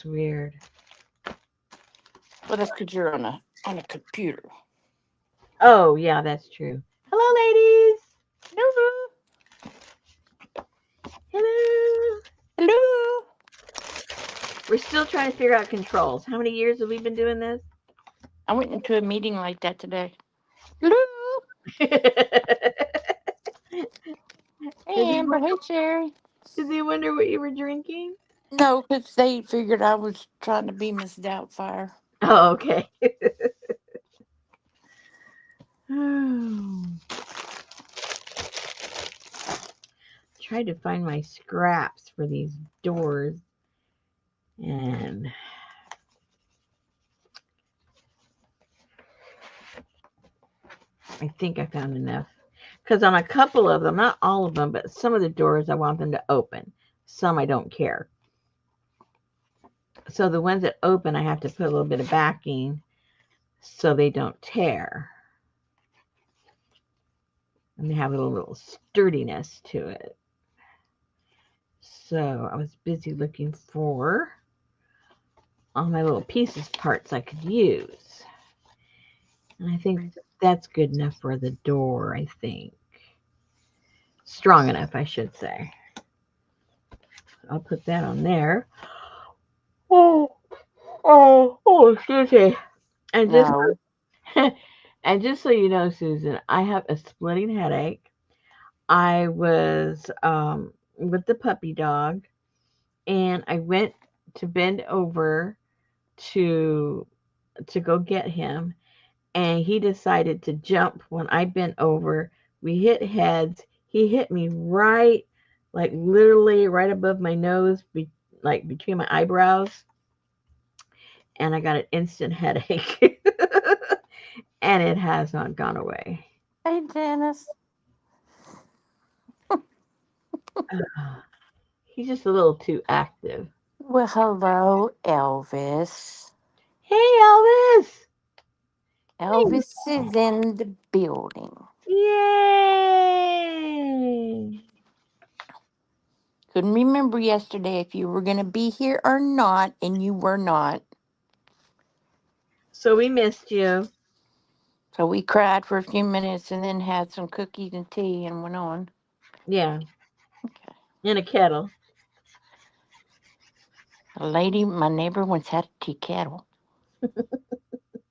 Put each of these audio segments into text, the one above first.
looks weird. Well, that's because you're on a computer. Oh, yeah, that's true. Hello, ladies. Hello. Hello. Hello. We're still trying to figure out controls. How many years have we been doing this? I went into a meeting like that today. Hello. Does Hey, he Amber. Hey, Sherry. does he wonder what you were drinking? No, because they figured I was trying to be Miss Doubtfire. Oh, okay. Tried to find my scraps for these doors, and I think I found enough. Because on a couple of them, not all of them, but some of the doors I want them to open. Some I don't care. So the ones that open, I have to put a little bit of backing so they don't tear. And they have a little sturdiness to it. So I was busy looking for all my little pieces parts I could use. And I think that's good enough for the door, I think. Strong enough, I should say. I'll put that on there. Excuse me. And just No. and just so you know, Susan, I have a splitting headache. I was with the puppy dog, and I went to bend over to go get him, and he decided to jump when I bent over. We hit heads. He hit me right, like literally right above my nose, like between my eyebrows, and I got an instant headache. And it has not gone away. Hey, Janice. He's just a little too active. Well, hello, Elvis. Hey, Elvis! Hey. Elvis is in the building. Yay! Couldn't remember yesterday if you were going to be here or not, and you were not. So we missed you. So we cried for a few minutes and then had some cookies and tea and went on. Yeah, Okay. in a kettle. A lady, my neighbor, once had a tea kettle.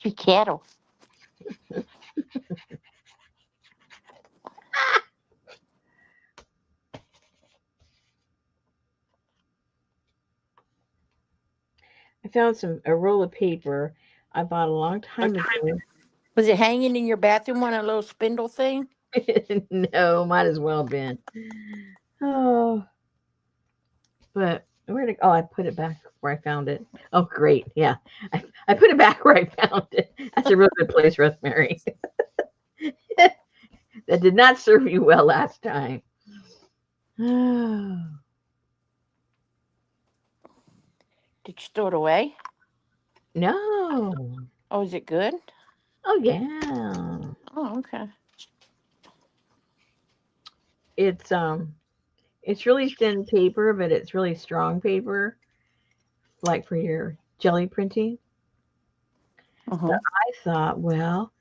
Tea kettle. I found a roll of paper I bought a long time ago. Was it hanging in your bathroom on a little spindle thing? No, might as well been. Oh, but where did? Oh, I put it back where I found it. Oh, great. Yeah, I put it back where I found it. That's a real good place, Rosemary. That did not serve you well last time. Oh, Did you throw it away? no. Oh, is it good? Oh, yeah. Oh, okay. It's it's really thin paper, but it's really strong paper, like for your jelly printing. But Mm-hmm. I thought, well,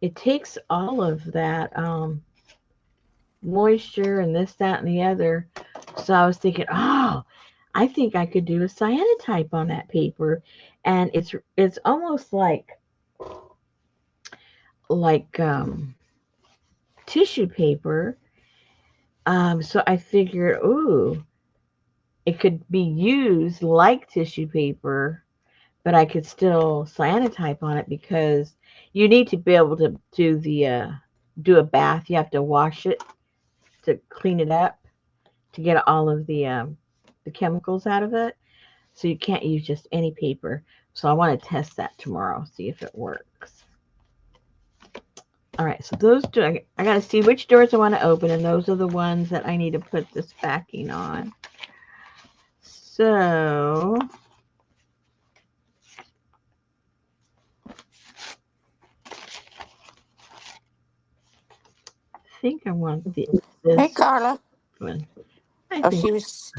it takes all of that moisture and this, that, and the other. So I was thinking, oh, I think I could do a cyanotype on that paper, and it's almost like tissue paper. So I figured, ooh, it could be used like tissue paper, but I could still cyanotype on it because you need to be able to do a bath. You have to wash it to clean it up to get all of the chemicals out of it. So you can't use just any paper. So I want to test that tomorrow, see if it works. All right, so those two, I got to see which doors I want to open, and those are the ones that I need to put this backing on. So I think I want Hey, this Carla. one. I Oh, think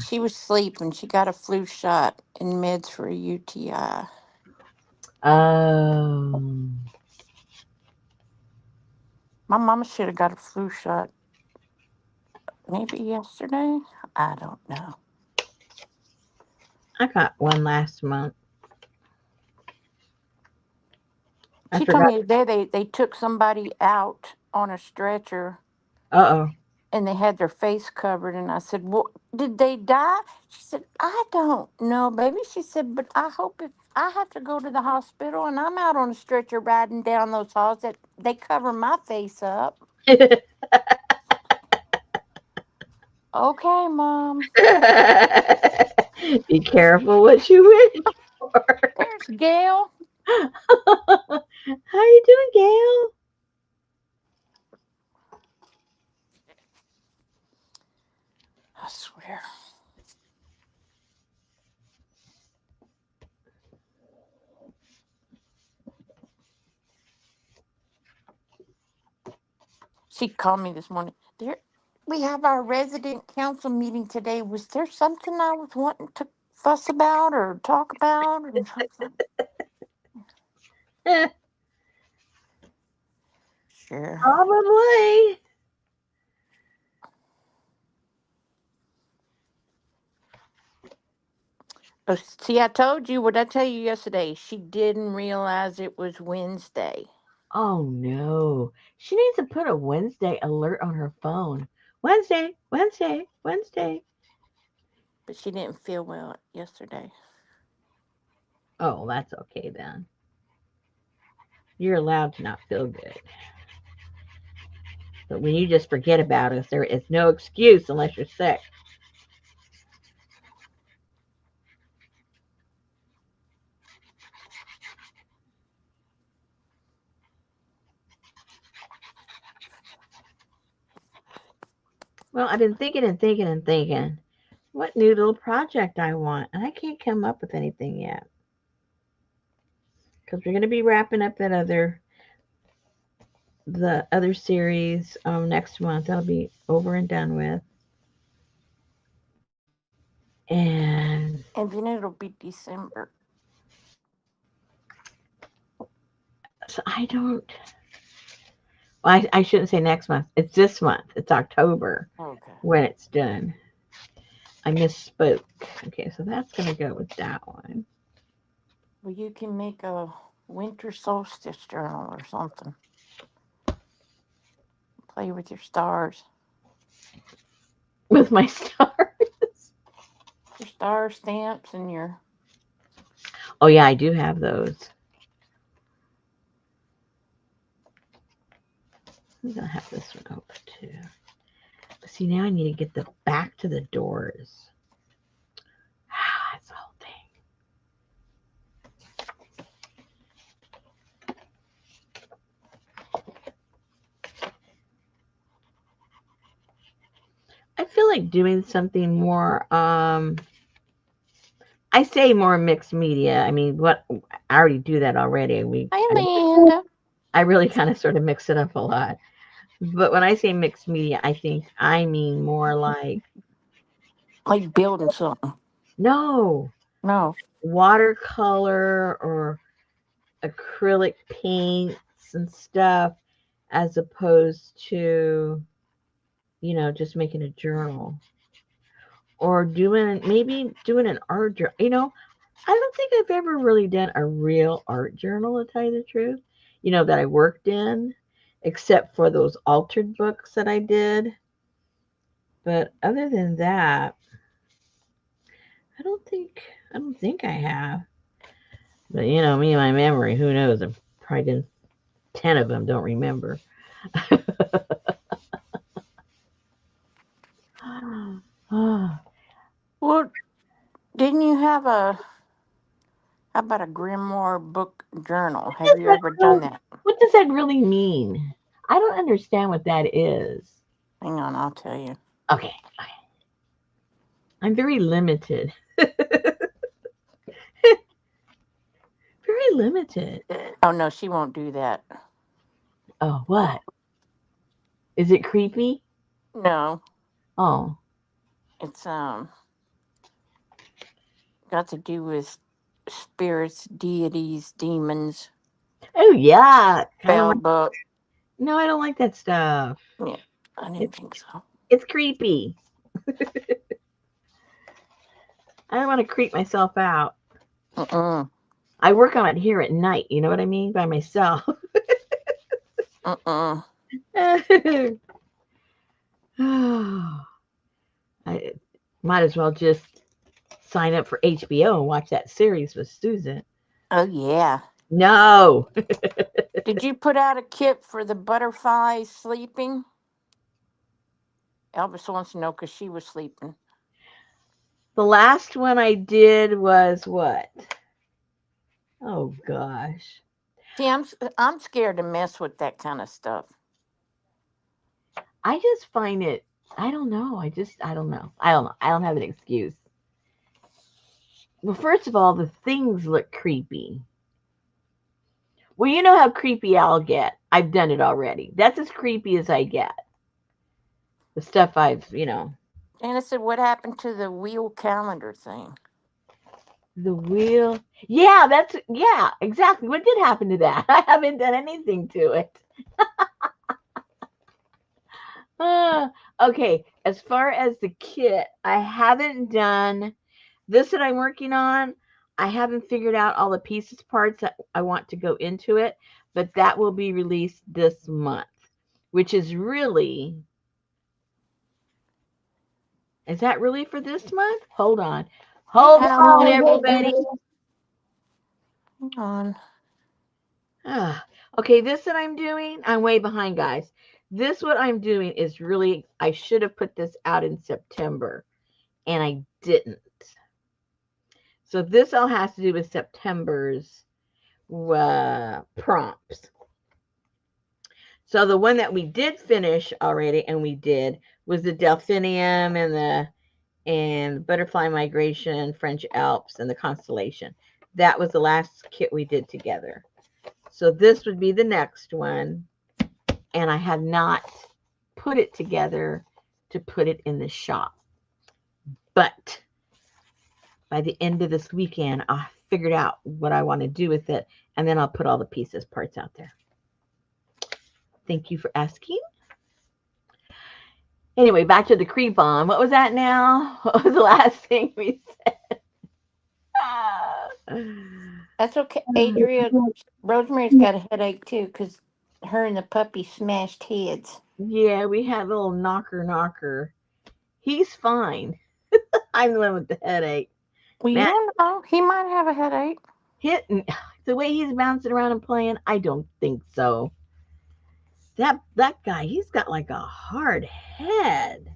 she was asleep and she got a flu shot and meds for a UTI. Um, My mama should have got a flu shot maybe yesterday. I don't know. I got one last month. I She told forgot. me today they took somebody out on a stretcher Uh and they had their face covered. And I said, "Well, did they die?" She said, "I don't know, baby." She said, "But I hope if I have to go to the hospital and I'm out on a stretcher riding down those halls that they cover my face up." oh. Okay, Mom. Be careful what you wish for. There's Gail. How you doing, Gail? I swear. She called me this morning. We have our resident council meeting today. Was there something I was wanting to fuss about or talk about? And Eh, sure. probably. Oh, see, I told you. What did I tell you yesterday? She didn't realize it was Wednesday, Oh no. She needs to put a Wednesday alert on her phone. Wednesday, Wednesday, Wednesday. but she didn't feel well yesterday. Oh, that's okay then. You're allowed to not feel good. But when you just forget about us, there is no excuse unless you're sick. Well, I've been thinking and thinking and thinking what new little project I want, and I can't come up with anything yet. Because we're going to be wrapping up the other series next month. That'll be over and done with. And And then it'll be December. so I don't. Well, I shouldn't say next month. It's this month. It's October Okay. when it's done. I misspoke. Okay, so that's gonna go with that one. Well, you can make a winter solstice journal or something. Play with your stars. With my stars. Your star stamps and your. Oh yeah, I do have those. I'm gonna have this one over too. See, now I need to get the back to the doors. That's the whole thing. I feel like doing something more. I say more mixed media. I mean, what I already do that already. Hey, Linda. I really kind of sort of mix it up a lot. But when I say mixed media, I think I mean more like Like building something. no No. watercolor or acrylic paints and stuff, as opposed to just making a journal or doing an art journal. I don't think I've ever really done a real art journal, to tell you the truth, that I worked in, except for those altered books that I did. But other than that, I don't think I don't think I have. But me and my memory, who knows? I've probably done 10 of them, don't remember. Well, didn't you have a. How about a grimoire book journal? Have you ever done that? What does that really mean? I don't understand what that is. Hang on, I'll tell you. Okay, I'm very limited. Very limited. Oh, no, she won't do that. Oh, what? Is it creepy? No, Oh, it's got to do with spirits, deities, demons, Oh yeah, I don't spell like. book. No, I don't like that stuff. Yeah, I didn't It's think so. it's creepy. I don't want to creep myself out. Mm-mm. I work on it here at night. You know what I mean? By myself. Mm-mm. I might as well just sign up for HBO and watch that series with Susan. Oh, yeah. No. Did you put out a kit for the butterfly sleeping? Elvis wants to know because she was sleeping. The last one I did was what? Oh gosh. See, I'm scared to mess with that kind of stuff. I just find it I don't know. I don't know. I don't know. I don't have an excuse. Well, first of all, the things look creepy. Well, you know how creepy I'll get. I've done it already. That's as creepy as I get. The stuff I've. Jana said, "What happened to the wheel calendar thing?" The wheel. Yeah, exactly. What did happen to that? I haven't done anything to it. Uh, okay, as far as the kit, I haven't done this that I'm working on. I haven't figured out all the pieces parts that I want to go into it, but that will be released this month, which is that really for this month? Hold on. Hold on, Yeah. everybody. Hang on. Ah, okay, this that I'm doing, I'm way behind, guys. This what I'm doing is really, I should have put this out in September, and I didn't. So this all has to do with September's prompts. So the one that we did finish already, and we did, was the delphinium and butterfly migration, French Alps, and the constellation. That was the last kit we did together. So this would be the next one, and I have not put it together to put it in the shop. But by the end of this weekend, I figured out what I want to do with it, and then I'll put all the pieces parts out there. Thank you for asking. Anyway, back to the creep on. What was that now? What was the last thing we said? That's okay. Adria, Rosemary's got a headache too because her and the puppy smashed heads. Yeah, we had a little knocker. He's fine. I'm the one with the headache. Well, you Matt, don't know. He might have a headache. the way he's bouncing around and playing, I don't think so. That guy, he's got like a hard head.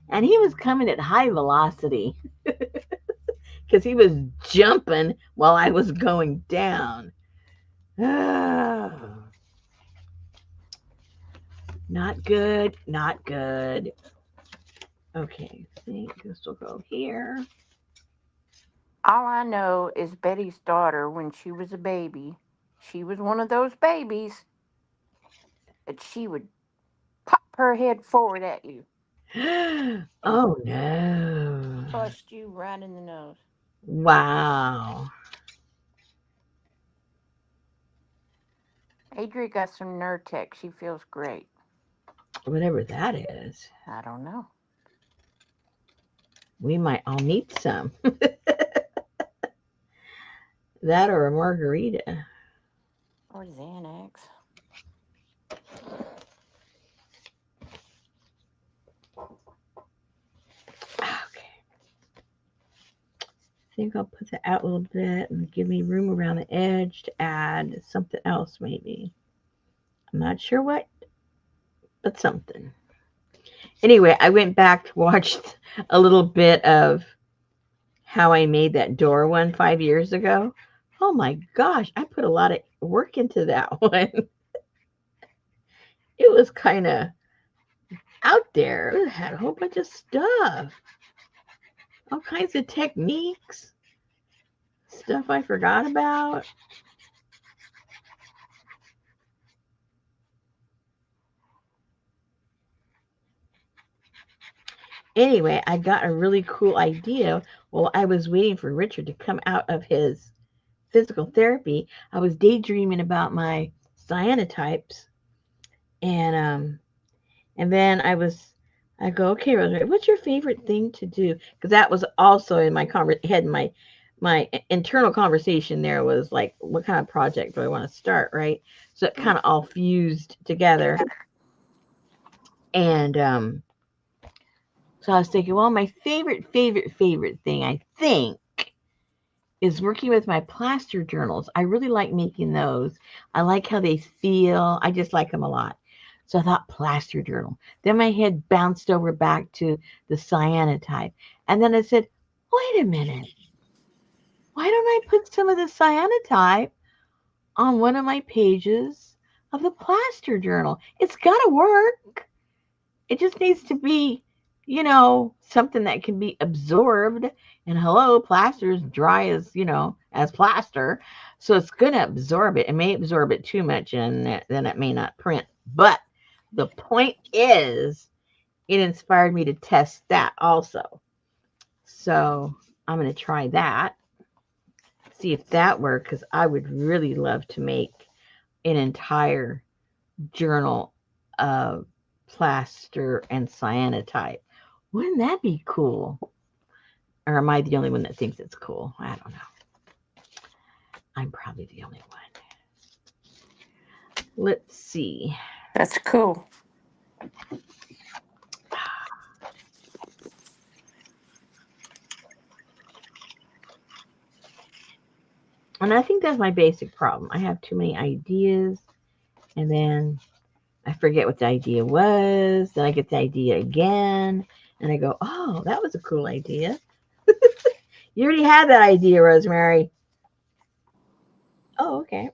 And he was coming at high velocity because he was jumping while I was going down. Not good, not good. Okay, I think this will go here. All I know is Betty's daughter, when she was a baby, she was one of those babies that she would pop her head forward at you and Oh no. bust you right in the nose. Wow. Adria got some Nurtec. She feels great. Whatever that is. I don't know. We might all need some. That or a margarita. Or Xanax. Okay. I think I'll put that out a little bit and give me room around the edge to add something else, maybe. I'm not sure what, but something. Anyway, I went back to watch a little bit of how I made that door one 5 years ago. Oh my gosh, I put a lot of work into that one. It was kind of out there. It had a whole bunch of stuff, all kinds of techniques, stuff I forgot about. Anyway, I got a really cool idea while I was waiting for Richard to come out of his physical therapy. I was daydreaming about my cyanotypes, and then I go, okay, Rosemary, what's your favorite thing to do? Because that was also in my head. My internal conversation there was like, what kind of project do I want to start, right? So it kind of all fused together, and so I was thinking, well, my favorite thing, I think, is working with my plaster journals. I really like making those. I like how they feel. I just like them a lot. So I thought plaster journal. Then my head bounced over back to the cyanotype. And then I said, wait a minute. Why don't I put some of the cyanotype on one of my pages of the plaster journal? It's got to work. It just needs to be, something that can be absorbed. And hello, plaster is dry as, as plaster. So it's going to absorb it. It may absorb it too much and then it may not print. But the point is, it inspired me to test that also. So I'm going to try that, see if that works, because I would really love to make an entire journal of plaster and cyanotype. Wouldn't that be cool? Or am I the only one that thinks it's cool? I don't know. I'm probably the only one. Let's see. That's cool. And I think that's my basic problem. I have too many ideas, and then I forget what the idea was. Then I get the idea again, and I go, oh, that was a cool idea. You already had that idea, Rosemary. Oh, okay.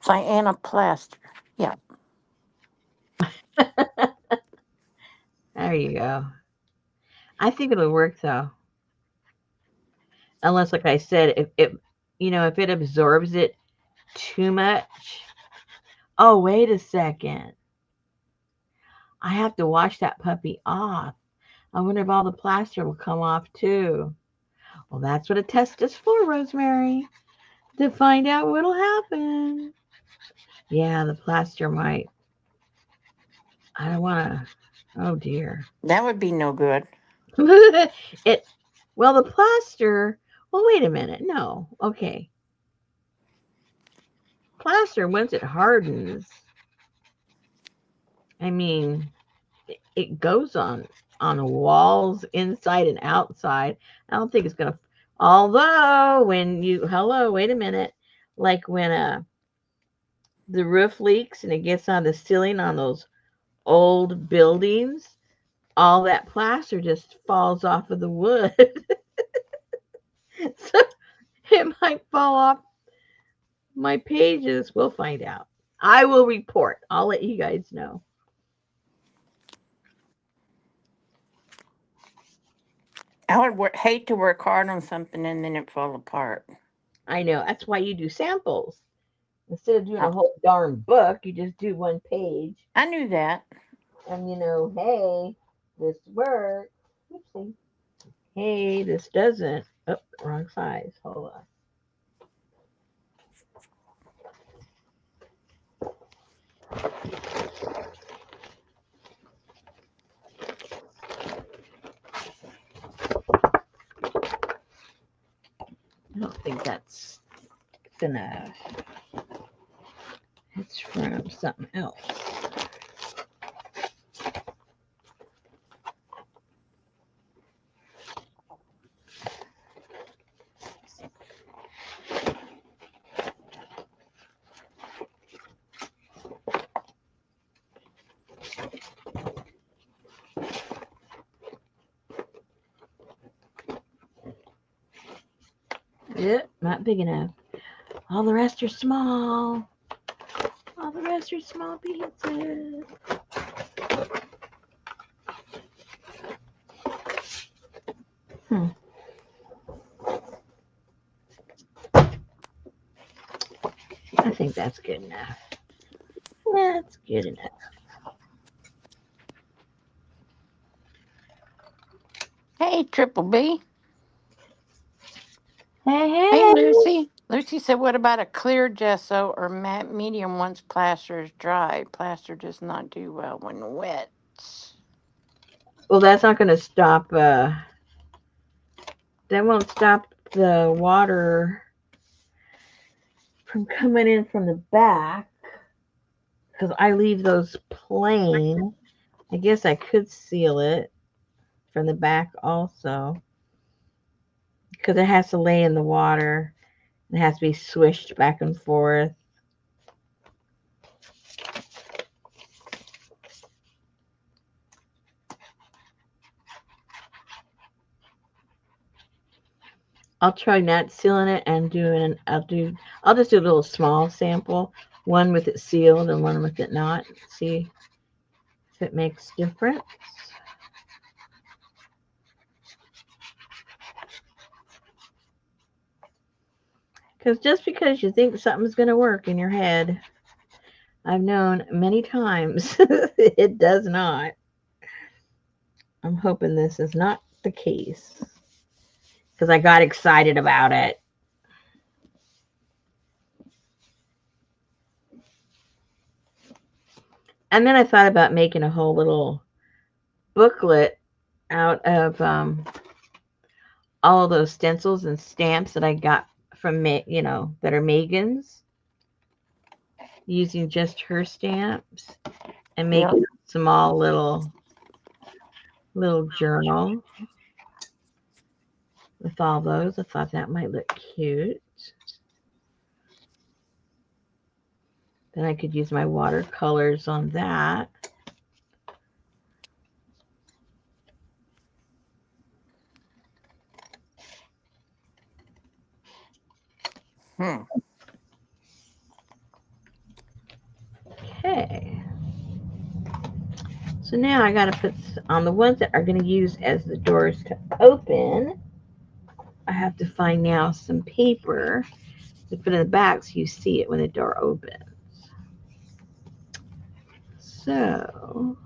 Cyanoplasty. Yeah. There you go. I think it'll work though. Unless, like I said, if it absorbs it too much. Oh, wait a second. I have to wash that puppy off. I wonder if all the plaster will come off too. Well, that's what a test is for, Rosemary. To find out what'll happen. Yeah, the plaster might. I don't want to. Oh dear. That would be no good. it. Well, the plaster. Well, wait a minute. No. Okay. Plaster, once it hardens, I mean, it goes on walls inside and outside. I don't think it's gonna. Although when you hello, wait a minute, like when the roof leaks and it gets on the ceiling on those old buildings, all that plaster just falls off of the wood. So it might fall off my pages. We'll find out. I will report. I'll let you guys know. I would hate to work hard on something and then it fall apart. I know. That's why you do samples. Instead of doing a I, whole darn book, you just do one page. I knew that. And hey, this works. Oopsie. Hey, this doesn't. Oh, wrong size. Hold on. I don't think that's enough. It's from something else. Yep, not big enough. All the rest are small. All the rest are small pieces. Hmm. I think that's good enough. That's good enough. Hey, Triple B. Hey, Hey, hey. Lucy. Lucy said, what about a clear gesso or matte medium once plaster is dry? Plaster does not do well when wet. Well, that's not going to stop. That won't stop the water from coming in from the back because I leave those plain. I guess I could seal it from the back also because it has to lay in the water. It has to be swished back and forth. I'll try not sealing it and doing. I'll just do a little small sample, one with it sealed and one with it not. See if it makes difference. Because just because you think something's going to work in your head, I've known many times it does not. I'm hoping this is not the case because I got excited about it. And then I thought about making a whole little booklet out of all of those stencils and stamps that I got from, that are Megan's, using just her stamps and Yep. making a small little journal with all those. I thought that might look cute. Then I could use my watercolors on that. Hmm. Okay. So now I got to put on the ones that are going to use as the doors to open. I have to find now some paper to put in the back so you see it when the door opens. So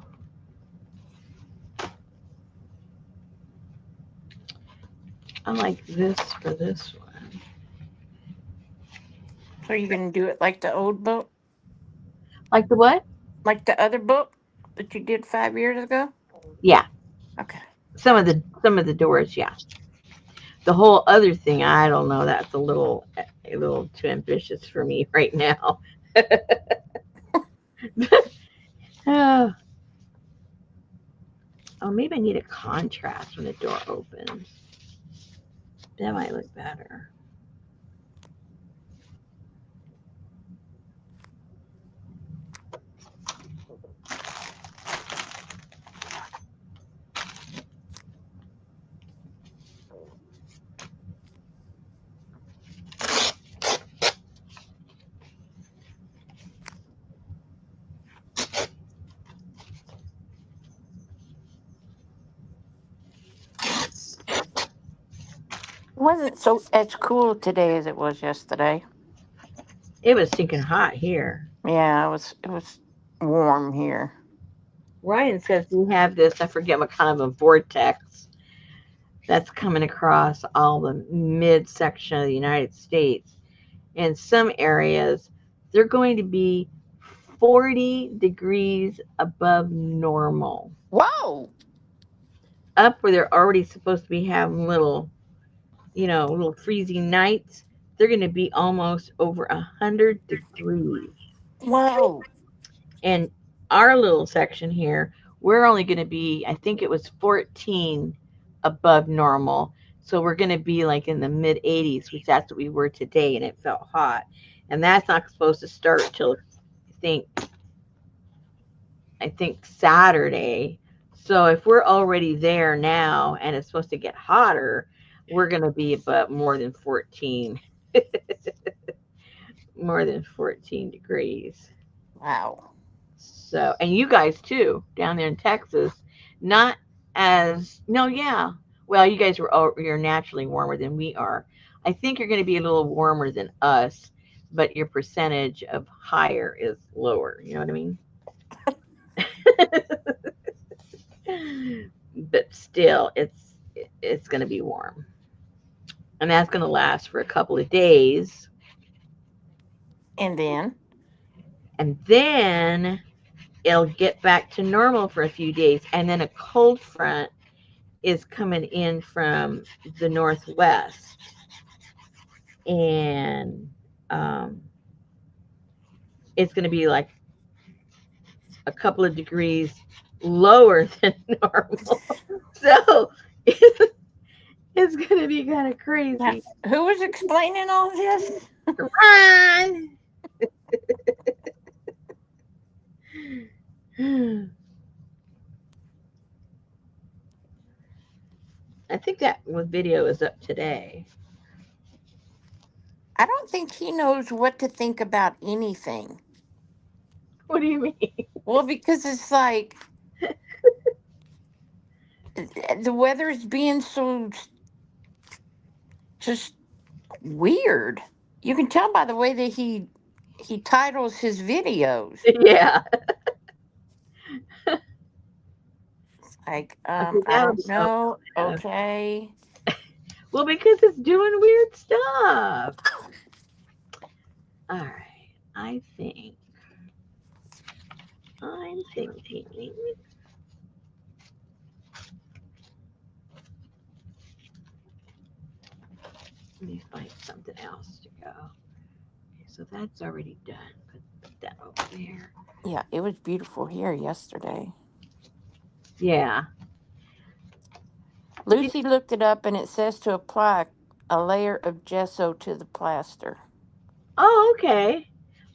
I like this for this one. So you're going to do it like the old book? Like the what? Like the other book that you did 5 years ago? Yeah, Okay. some of the doors. Yeah, the whole other thing, I don't know. That's a little too ambitious for me right now. oh, oh, maybe I need a contrast when the door opens. That might look better. It wasn't so as cool today as it was yesterday. It was stinking hot here. Yeah, it was warm here. Ryan says we have this, I forget what kind of a vortex that's coming across all the midsection of the United States. In some areas, they're going to be 40 degrees above normal. Whoa! Up where they're already supposed to be having little freezing nights, they're going to be almost over 100 degrees. Whoa! In our little section here, we're only going to be, I think it was 14 above normal. So we're going to be like in the mid 80s, which that's what we were today, and it felt hot. And that's not supposed to start till think I think Saturday. So if we're already there now and it's supposed to get hotter, we're going to be about more than 14. more than 14 degrees. Wow. So, and you guys too, down there in Texas, not as, no, yeah. Well, you guys you're naturally warmer than we are. I think you're going to be a little warmer than us, but your percentage of higher is lower. You know what I mean? But still, it's going to be warm, and that's going to last for a couple of days, And then and then it'll get back to normal for a few days, and then a cold front is coming in from the northwest, and um, it's going to be like a couple of degrees lower than normal. So it's going to be kind of now, crazy. who was explaining all this? Run! I think that video is up today. I don't think he knows what to think about anything. What do you mean? Well, because it's like the weather is being so just weird. You can tell by the way that he titles his videos. Yeah. Like, Okay, I that'll don't show. know. Uh, Okay. well, because it's doing weird stuff. All right. I'm thinking. Let me find something else to go. Okay, so that's already done. Put that over there. Yeah, it was beautiful here yesterday. Yeah. Did, Lucy looked it up and it says to apply a layer of gesso to the plaster. oh, okay.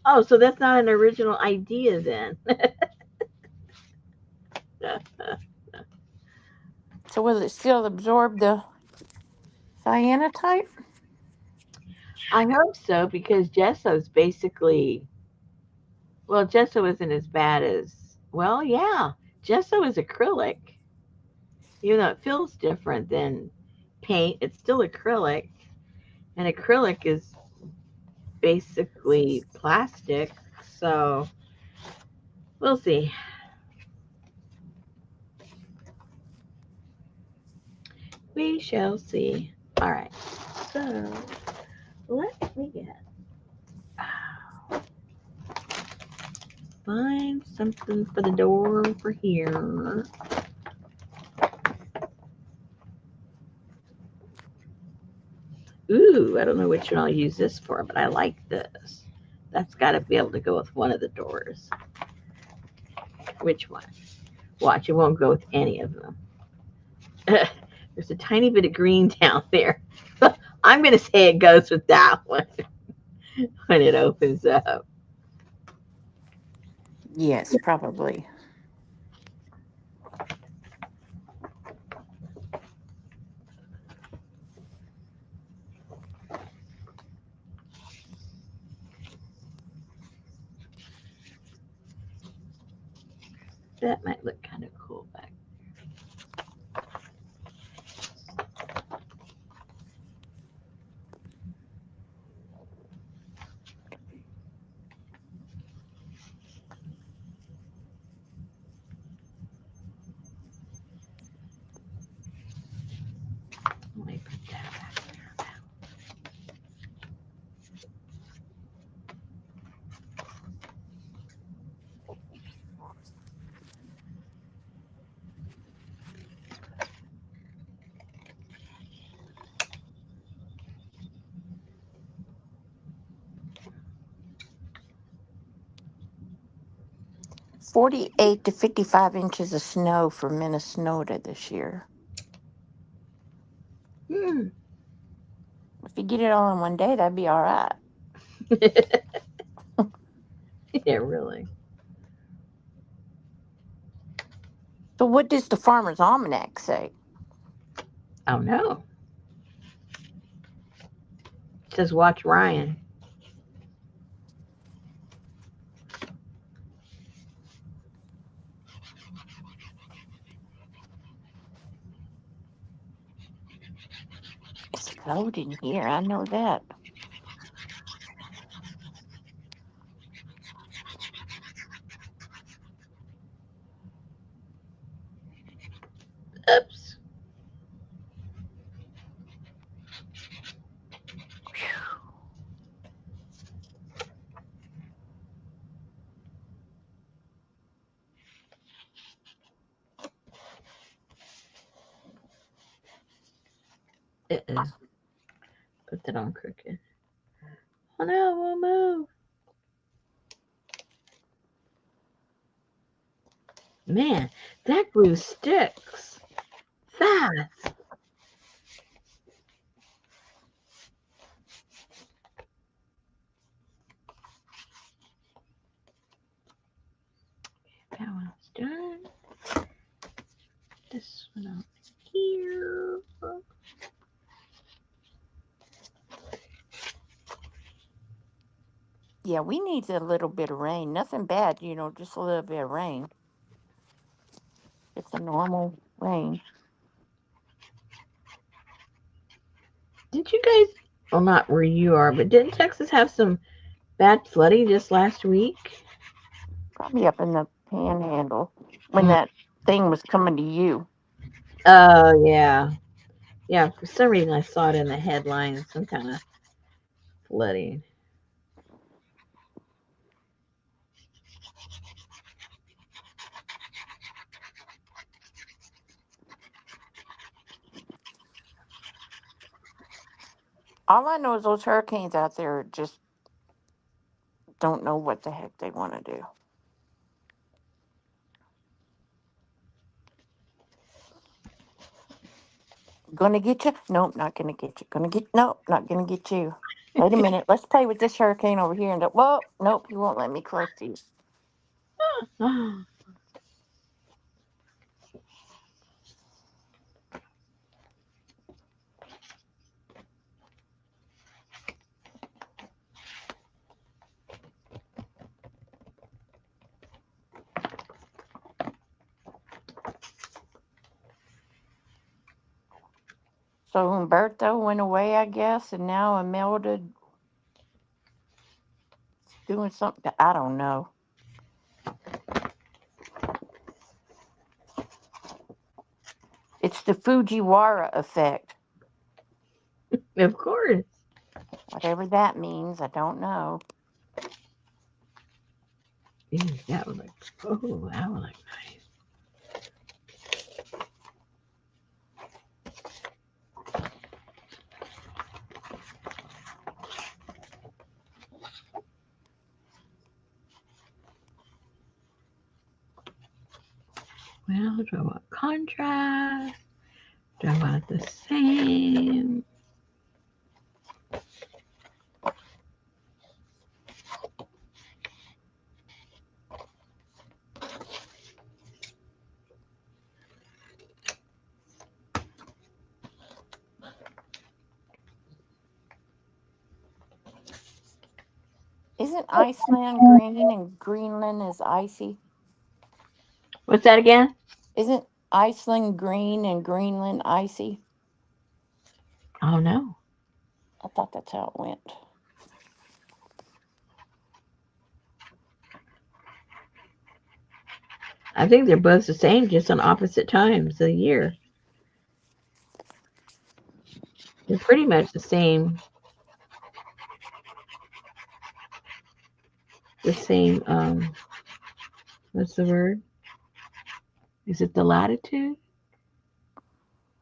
Oh, so that's not an original idea then. So will it still absorb the cyanotype? I hope so because gesso's basically, well, gesso isn't as bad as, well, yeah, gesso is acrylic. Even though it feels different than paint, it's still acrylic. And acrylic is basically plastic. So we'll see. We shall see. All right. So let me get find something for the door for here. Ooh, I don't know which one I'll use this for, but I like this. That's got to be able to go with one of the doors. Which one? Watch, it won't go with any of them. There's a tiny bit of green down there. I'm going to say it goes with that one when it opens up. Yes, probably. That might look kind of cool back. 48 to 55 inches of snow for Minnesota this year. Hmm. If you get it all in one day, that'd be all right. Yeah, really. So, what does the Farmer's Almanac say? Oh no. It says watch Ryan. It's cold in here. I know that. Oops. Uh-oh. Put that on crooked. Oh no, it won't move. Man, that glue sticks fast. That one's done. This one out here. Yeah, we need a little bit of rain. Nothing bad, just a little bit of rain. It's a normal rain. Did you guys, well, not where you are, but didn't Texas have some bad flooding just last week? Probably up in the panhandle when Mm. that thing was coming to you. Oh, yeah. Yeah, for some reason I saw it in the headlines, some kind of flooding. All I know is those hurricanes out there just don't know what the heck they want to do. Gonna get you? Nope, not gonna get you. Gonna get? Nope, not gonna get you. Wait a minute. Let's play with this hurricane over here. And whoa, nope, you won't let me close to you. So Humberto went away, I guess, and now Imelda doing something. I don't know. It's the Fujiwara effect. Of course. Whatever that means, I don't know. Ooh, that would look, oh, that would look nice. Well, do I want contrast? Do I want the same? Isn't Iceland green and Greenland is icy? What's that again? Isn't Iceland green and Greenland icy? Oh no. I thought that's how it went. I think they're both the same, just on opposite times of the year. They're pretty much the same. The same. What's the word? Is it the latitude,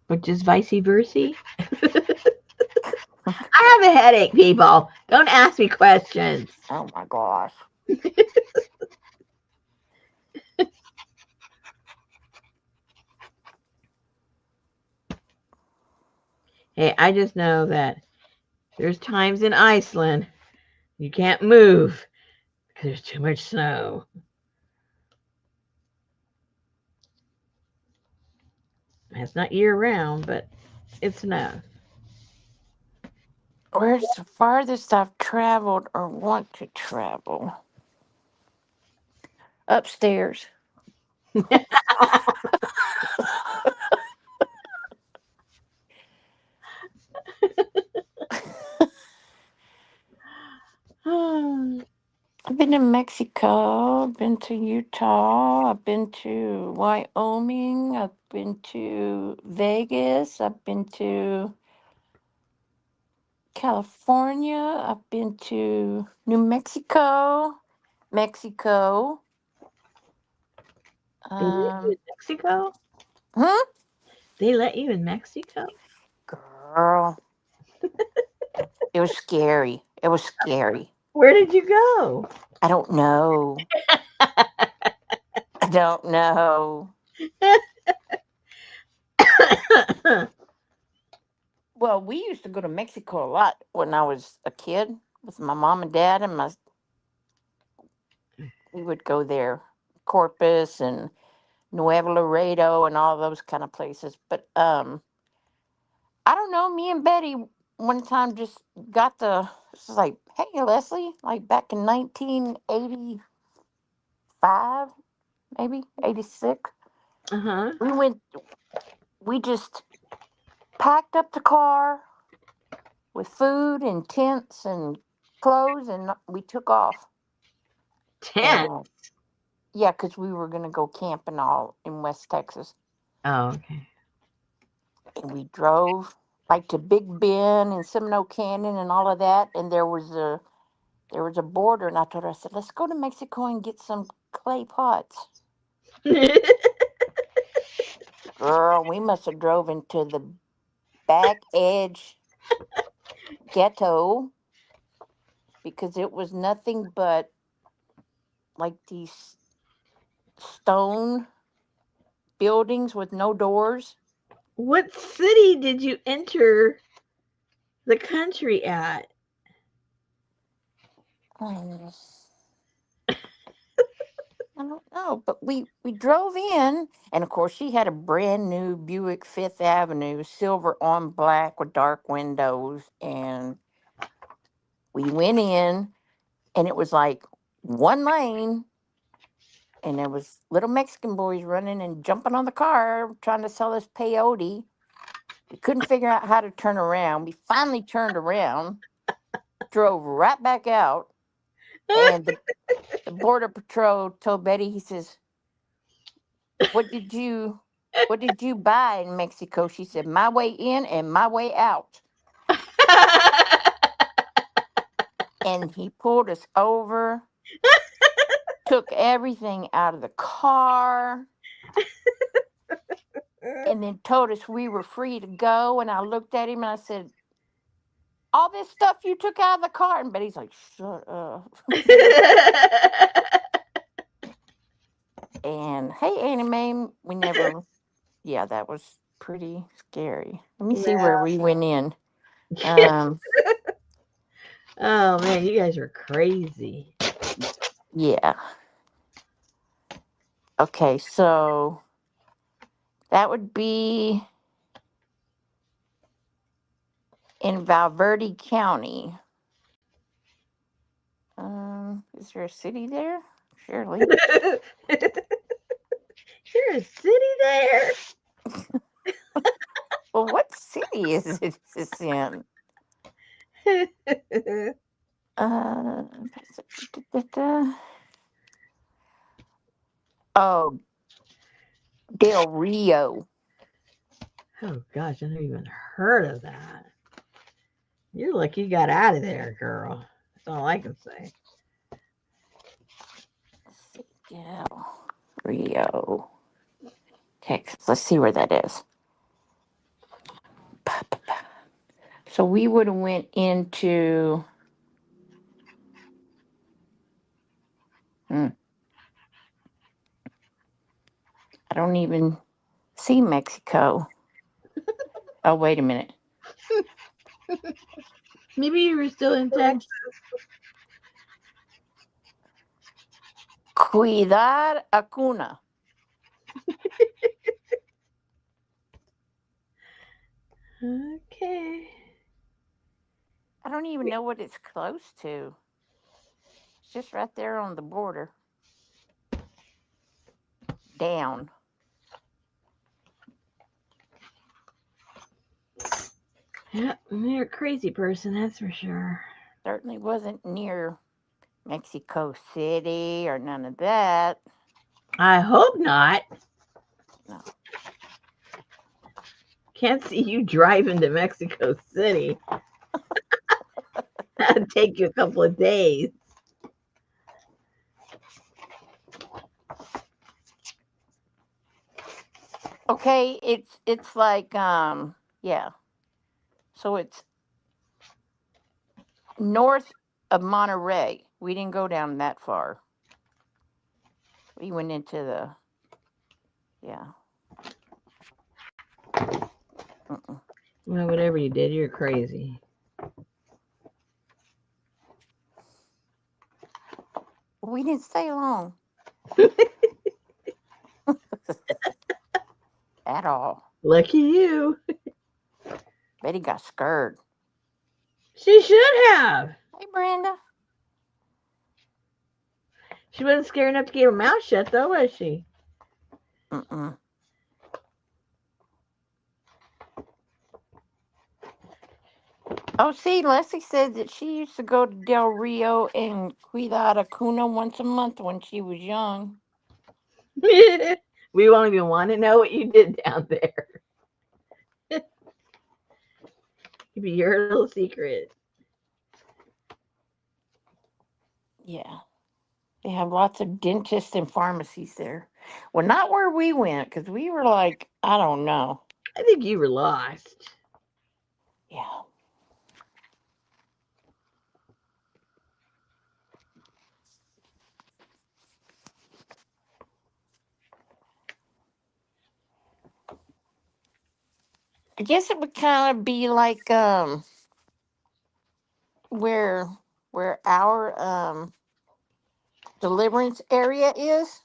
or just vice versa? I have a headache, people. Don't ask me questions. Oh my gosh. Hey, I just know that there's times in Iceland you can't move because there's too much snow. It's not year round, but it's enough. Where's the farthest I've traveled or want to travel? Upstairs. I've been to Mexico, I've been to Utah, I've been to Wyoming, I've been to Vegas, I've been to California, I've been to New Mexico, Mexico. They let you Um, in Mexico? hmm? They let you in Mexico? Girl, it was scary. It was scary. Where did you go? I don't know. I don't know. Well, we used to go to Mexico a lot when I was a kid with my mom and dad, and my we would go there, Corpus and Nuevo Laredo and all those kind of places. But I don't know. Me and Betty one time just got the. This is like, hey Leslie, like back in 1985, maybe 86. Uh-huh. We went. We just packed up the car with food and tents and clothes, and we took off. 10. And yeah, because we were gonna go camping all in West Texas, Oh, okay. and we drove like to Big Bend and Seminole Canyon and all of that. And there was a border, and I told her, I said, let's go to Mexico and get some clay pots. Girl, we must have drove into the back edge ghetto because it was nothing but like these stone buildings with no doors. What city did you enter the country at? Um, I don't know, but we drove in, and of course she had a brand new Buick Fifth Avenue, silver on black with dark windows, and we went in, and it was like one lane, and there was little Mexican boys running and jumping on the car trying to sell us peyote. We couldn't figure out how to turn around. We finally turned around, drove right back out, and the border patrol told Betty, he says, What did you what did you buy in Mexico? She said, my way in and my way out. And he pulled us over, took everything out of the car, and then told us we were free to go. And I looked at him and I said, all this stuff you took out of the car. And Betty's like, shut up. And hey, Anime, we never, yeah, that was pretty scary. Let me see where Yeah. we went in. Um, Oh man, you guys are crazy. yeah. Okay, so that would be in Valverde County. Is there a city there? Surely. You're a city there. Well, what city is it this in? Uh, oh, Del Rio. Oh gosh, I never even heard of that. You're lucky you got out of there, girl. That's all I can say. Let's see, Del Rio, Texas. Let's see where that is. So we would have went into. Hmm, I don't even see Mexico. Oh, wait a minute. Maybe you were still in Texas. Cuidar Acuna. Okay. I don't even know what it's close to. It's just right there on the border. down. Yeah, you're a crazy person, that's for sure. Certainly wasn't near Mexico City or none of that. I hope not. No. Can't see you driving to Mexico City. That'd take you a couple of days. Okay, it's like yeah. So it's north of Monterey. We didn't go down that far. We went into the yeah. Mm-mm. Well, whatever you did, you're crazy. We didn't stay long at all. Lucky you. Betty got scared. She should have. Hey, Brenda. She wasn't scared enough to keep her mouth shut, though, was she? Mm-mm. Oh, see, Leslie said that she used to go to Del Rio and Cuidada Cuna once a month when she was young. We won't even want to know what you did down there. It'd be your little secret. Yeah. They have lots of dentists and pharmacies there. Well, not where we went because we were like, I don't know. I think you were lost. Yeah. I guess it would kind of be like where our deliverance area is.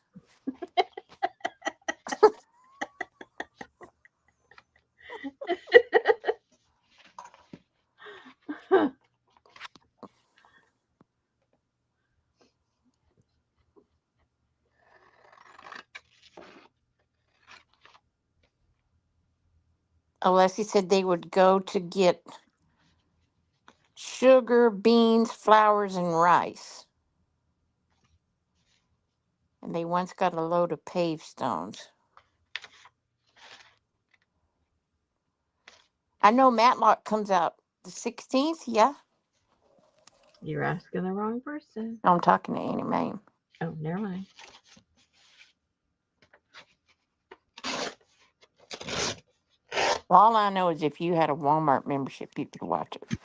Alessi said they would go to get sugar, beans, flowers, and rice. And they once got a load of paved stones. I know Matlock comes out the 16th. Yeah. You're asking the wrong person. No, I'm talking to Annie Mae. Oh, never mind. Well, all I know is if you had a Walmart membership, you could watch it.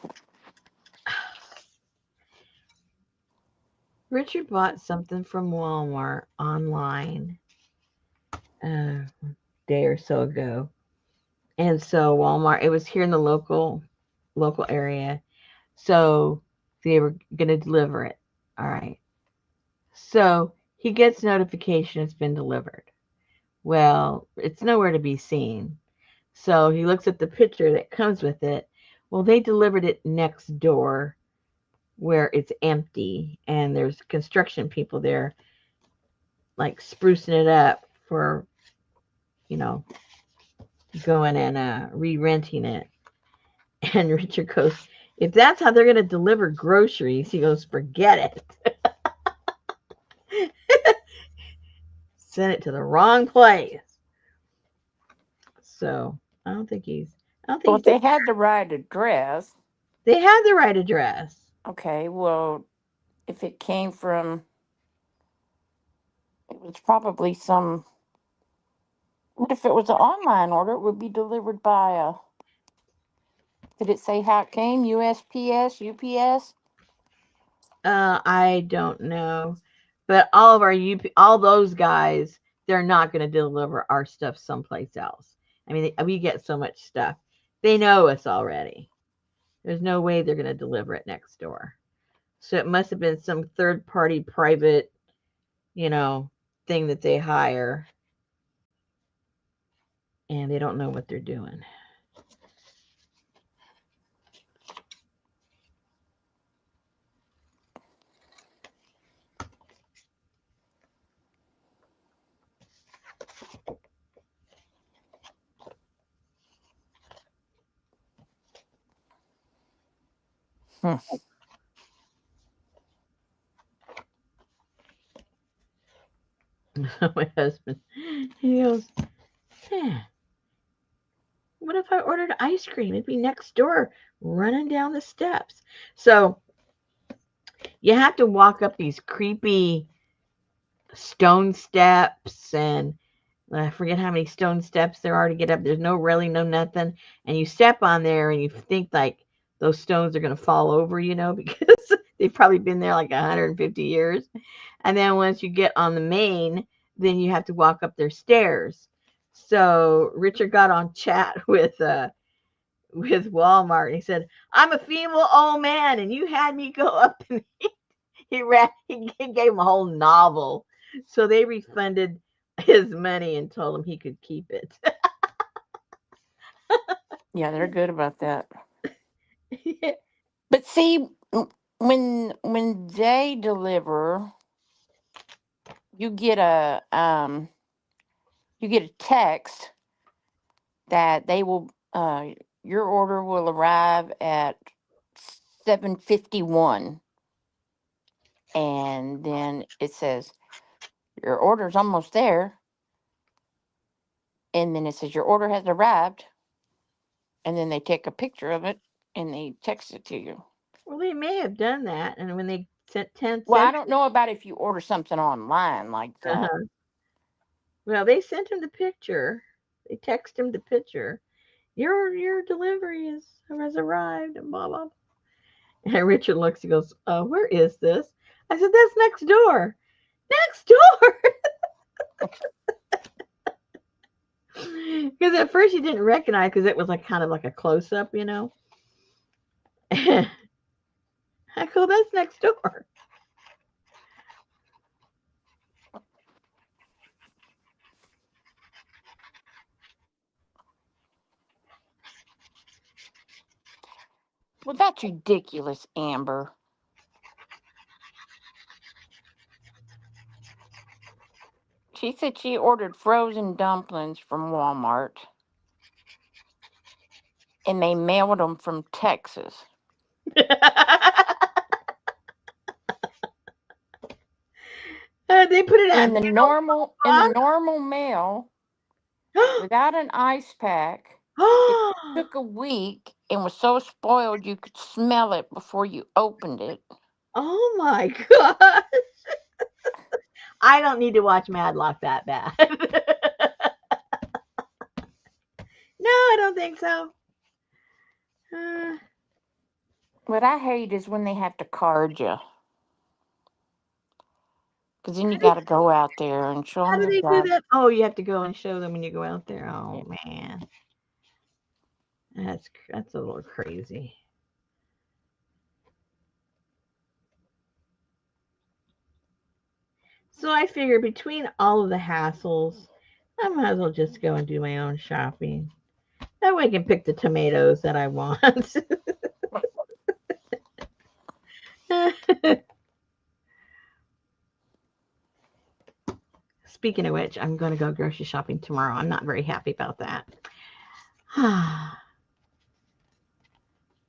Richard bought something from Walmart online a day or so ago. And so Walmart, it was here in the local area. So they were going to deliver it. All right. So he gets notification it's been delivered. Well, it's nowhere to be seen. So he looks at the picture that comes with it. Well, they delivered it next door where it's empty and there's construction people there like sprucing it up for, you know, going and re-renting it. And Richard goes, if that's how they're going to deliver groceries, he goes, forget it. Send it to the wrong place. So I don't think I don't Well, think if they had the right address, they have the right address. okay, well, if it came from, it was probably some, what if it was an online order? It would be delivered by a, did it say how it came? USPS, UPS? I don't know, but all of our all those guys, they're not going to deliver our stuff someplace else. I mean, we get so much stuff. They know us already. There's no way they're going to deliver it next door. So it must have been some third party private, you know, thing that they hire, and they don't know what they're doing. Hmm. My husband, he goes, "Huh, what if I ordered ice cream? It'd be next door, running down the steps." So you have to walk up these creepy stone steps, and I forget how many stone steps there are to get up. There's no railing, no nothing. And you step on there and you think like those stones are going to fall over, because they've probably been there like 150 years. And then once you get on the main, then you have to walk up their stairs. So Richard got on chat with Walmart and he said, "I'm a feeble old man and you had me go up." And he gave him a whole novel. So they refunded his money and told him he could keep it. Yeah, they're good about that. But see, when they deliver, you get a text that they will your order will arrive at 7:51, and then it says your order's almost there, and then it says your order has arrived, and then they take a picture of it and they text it to you. Well, they may have done that, and when they sent 10 Well, I cents, don't know about if you order something online like that. uh-huh. Well, they sent him the picture. They text him the picture. Your delivery has arrived, and blah blah. And Richard looks. He goes, "Where is this?" I said, "That's next door." Next door. Because at first he didn't recognize because it was like kind of like a close up. I go, "That's next door." Well, that's ridiculous, Amber. She said she ordered frozen dumplings from Walmart and they mailed them from Texas. They put it at In the mail normal mail box. without an ice pack. It took a week and was so spoiled you could smell it before you opened it. Oh my god! I don't need to watch Madlock that bad. No, I don't think so. Uh, What I hate is when they have to card you, because then you got to go out there and show how them do your they do drive. that? Oh, you have to go and show them when you go out there. Yeah. Oh man, that's a little crazy. So I figure between all of the hassles, I might as well just go and do my own shopping. That way I can pick the tomatoes that I want. Speaking of which, I'm going to go grocery shopping tomorrow. I'm not very happy about that.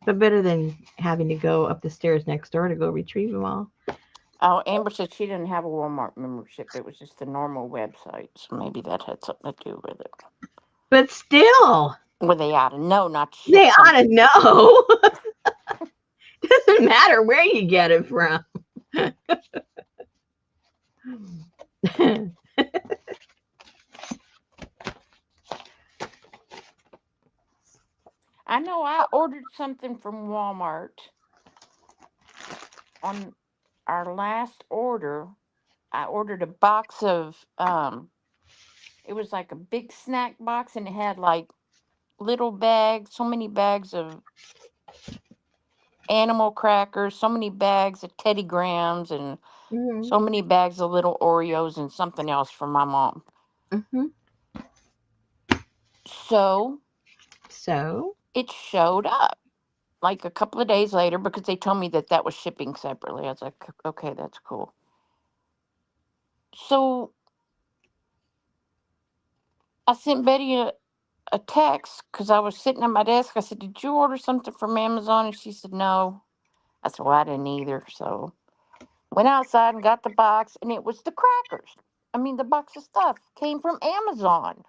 But better than having to go up the stairs next door to go retrieve them all. Oh, Amber said she didn't have a Walmart membership. It was just the normal website. So maybe that had something to do with it. But still, Well, they ought to know not to they ship ought to something. know. Doesn't matter where you get it from. I know I ordered something from Walmart on our last order. I ordered a box of it was like a big snack box and it had like little bags, so many bags of animal crackers, so many bags of Teddy Grahams and Hmm. so many bags of little Oreos and something else for my mom. Hmm. So So, it showed up like a couple of days later because they told me that that was shipping separately. I was like, okay, that's cool. So I sent Betty a text because I was sitting at my desk. I said, "Did you order something from Amazon?" And she said, "No." I said, well, I didn't either. So went outside and got the box, and it was the crackers. I mean, the box of stuff came from Amazon.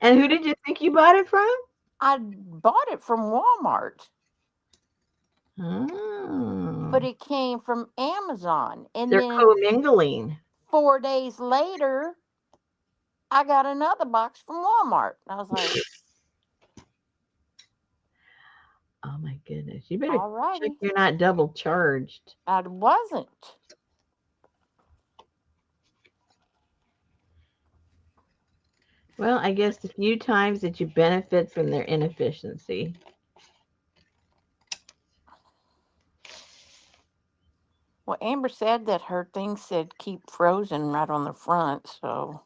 And who did you think you bought it from? I bought it from Walmart, but Oh, it came from Amazon. And they're then commingling. 4 days later, I got another box from Walmart. And I was like, Oh my goodness. You better all check righty. you're not double charged. I wasn't. Well, I guess the few times that you benefit from their inefficiency. Well, Amber said that her thing said keep frozen right on the front. So,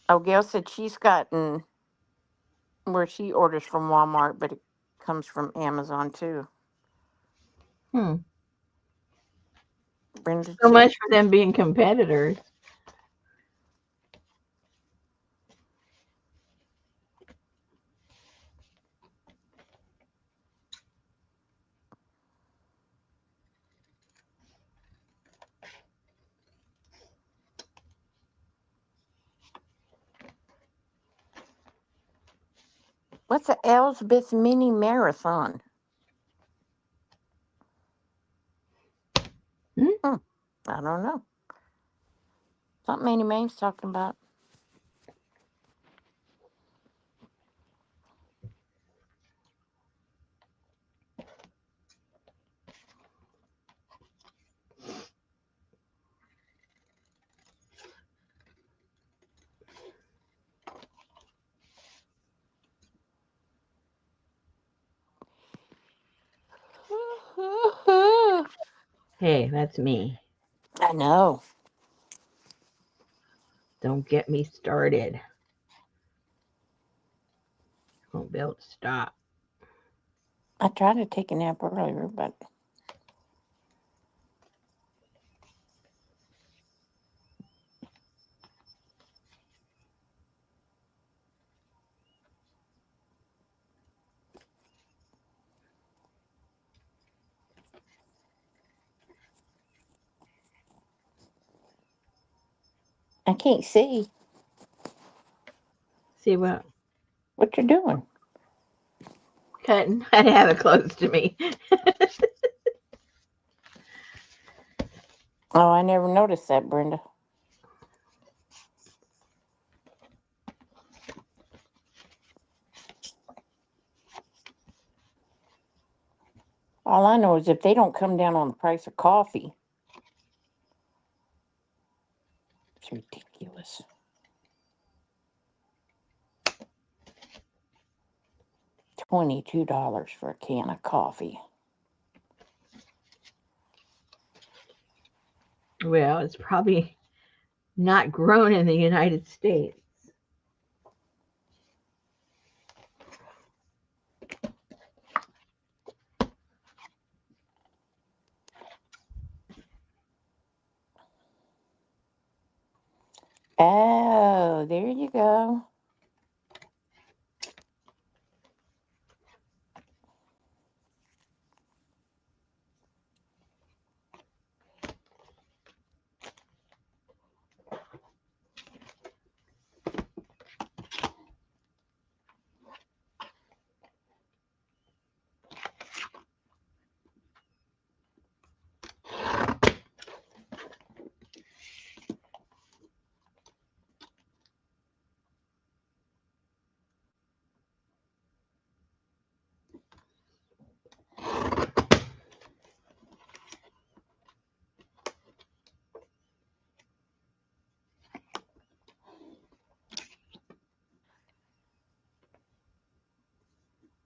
oh, Gail said she's gotten where she orders from Walmart, but it comes from Amazon too. Hmm. Brenda So said, much for them being competitors. what's a Elsbeth mini marathon? Hmm? Hmm, I don't know. Something Annie Mae's talking about. Hey, that's me. I know. Don't get me started. Won't be able to stop. I tried to take a nap earlier, but I can't see See what? what you're doing. Cutting. I'd have it close to me. Oh, I never noticed that, Brenda. All I know is if they don't come down on the price of coffee, it's ridiculous. $22 for a can of coffee. Well, it's probably not grown in the United States. Oh, there you go.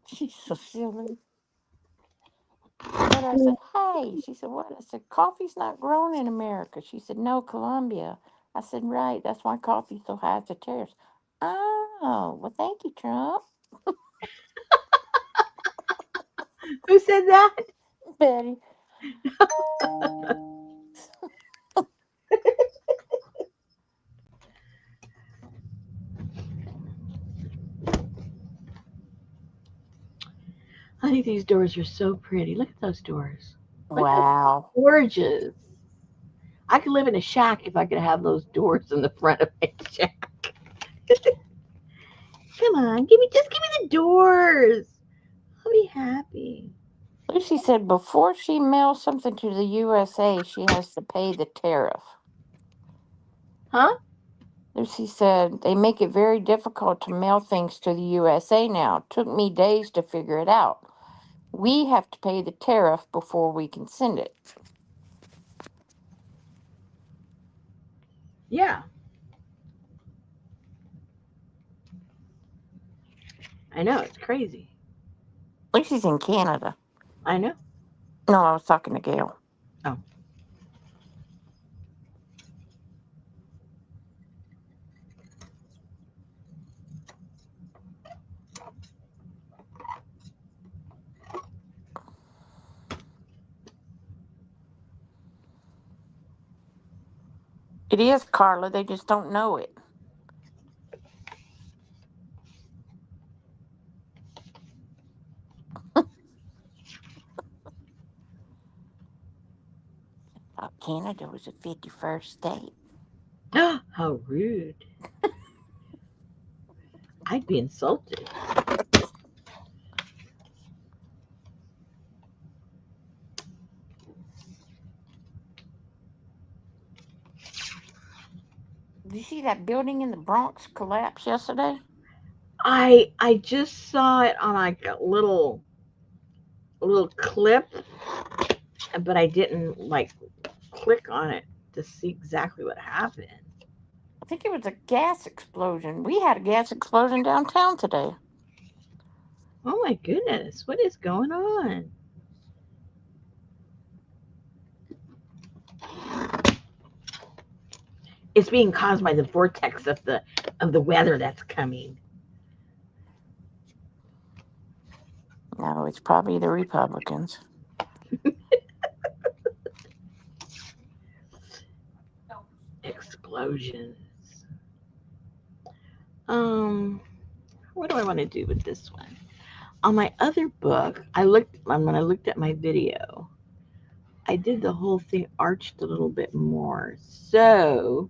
She's so silly. But I said, hey, she said, what? I said, coffee's not grown in America. She said, no, Colombia. I said, right, that's why coffee's so high as the tariffs. Oh, well, thank you, Trump. Who said that? Betty. I think these doors are so pretty. Look at those doors. Look how Wow. gorgeous. I could live in a shack if I could have those doors in the front of my shack. Come on, give me the doors. I'll be happy. Lucy said before she mails something to the USA, she has to pay the tariff. Huh? Lucy said they make it very difficult to mail things to the USA now. Took me days to figure it out. We have to pay the tariff before we can send it. Yeah, I know. It's crazy. Lucy's in Canada. I know. No, I was talking to Gail. Oh, It is, Carla. They just don't know it. Thought Canada was a 51st state. how rude. I'd be insulted. Did you see that building in the Bronx collapse yesterday? I just saw it on like a little clip, but I didn't like click on it to see exactly what happened. I think it was a gas explosion. We had a gas explosion downtown today. Oh my goodness, what is going on? It's being caused by the vortex of the weather that's coming. No, it's probably the Republicans. Explosions. Um, what do I want to do with this one? On my other book, when I looked at my video, I did the whole thing arched a little bit more. So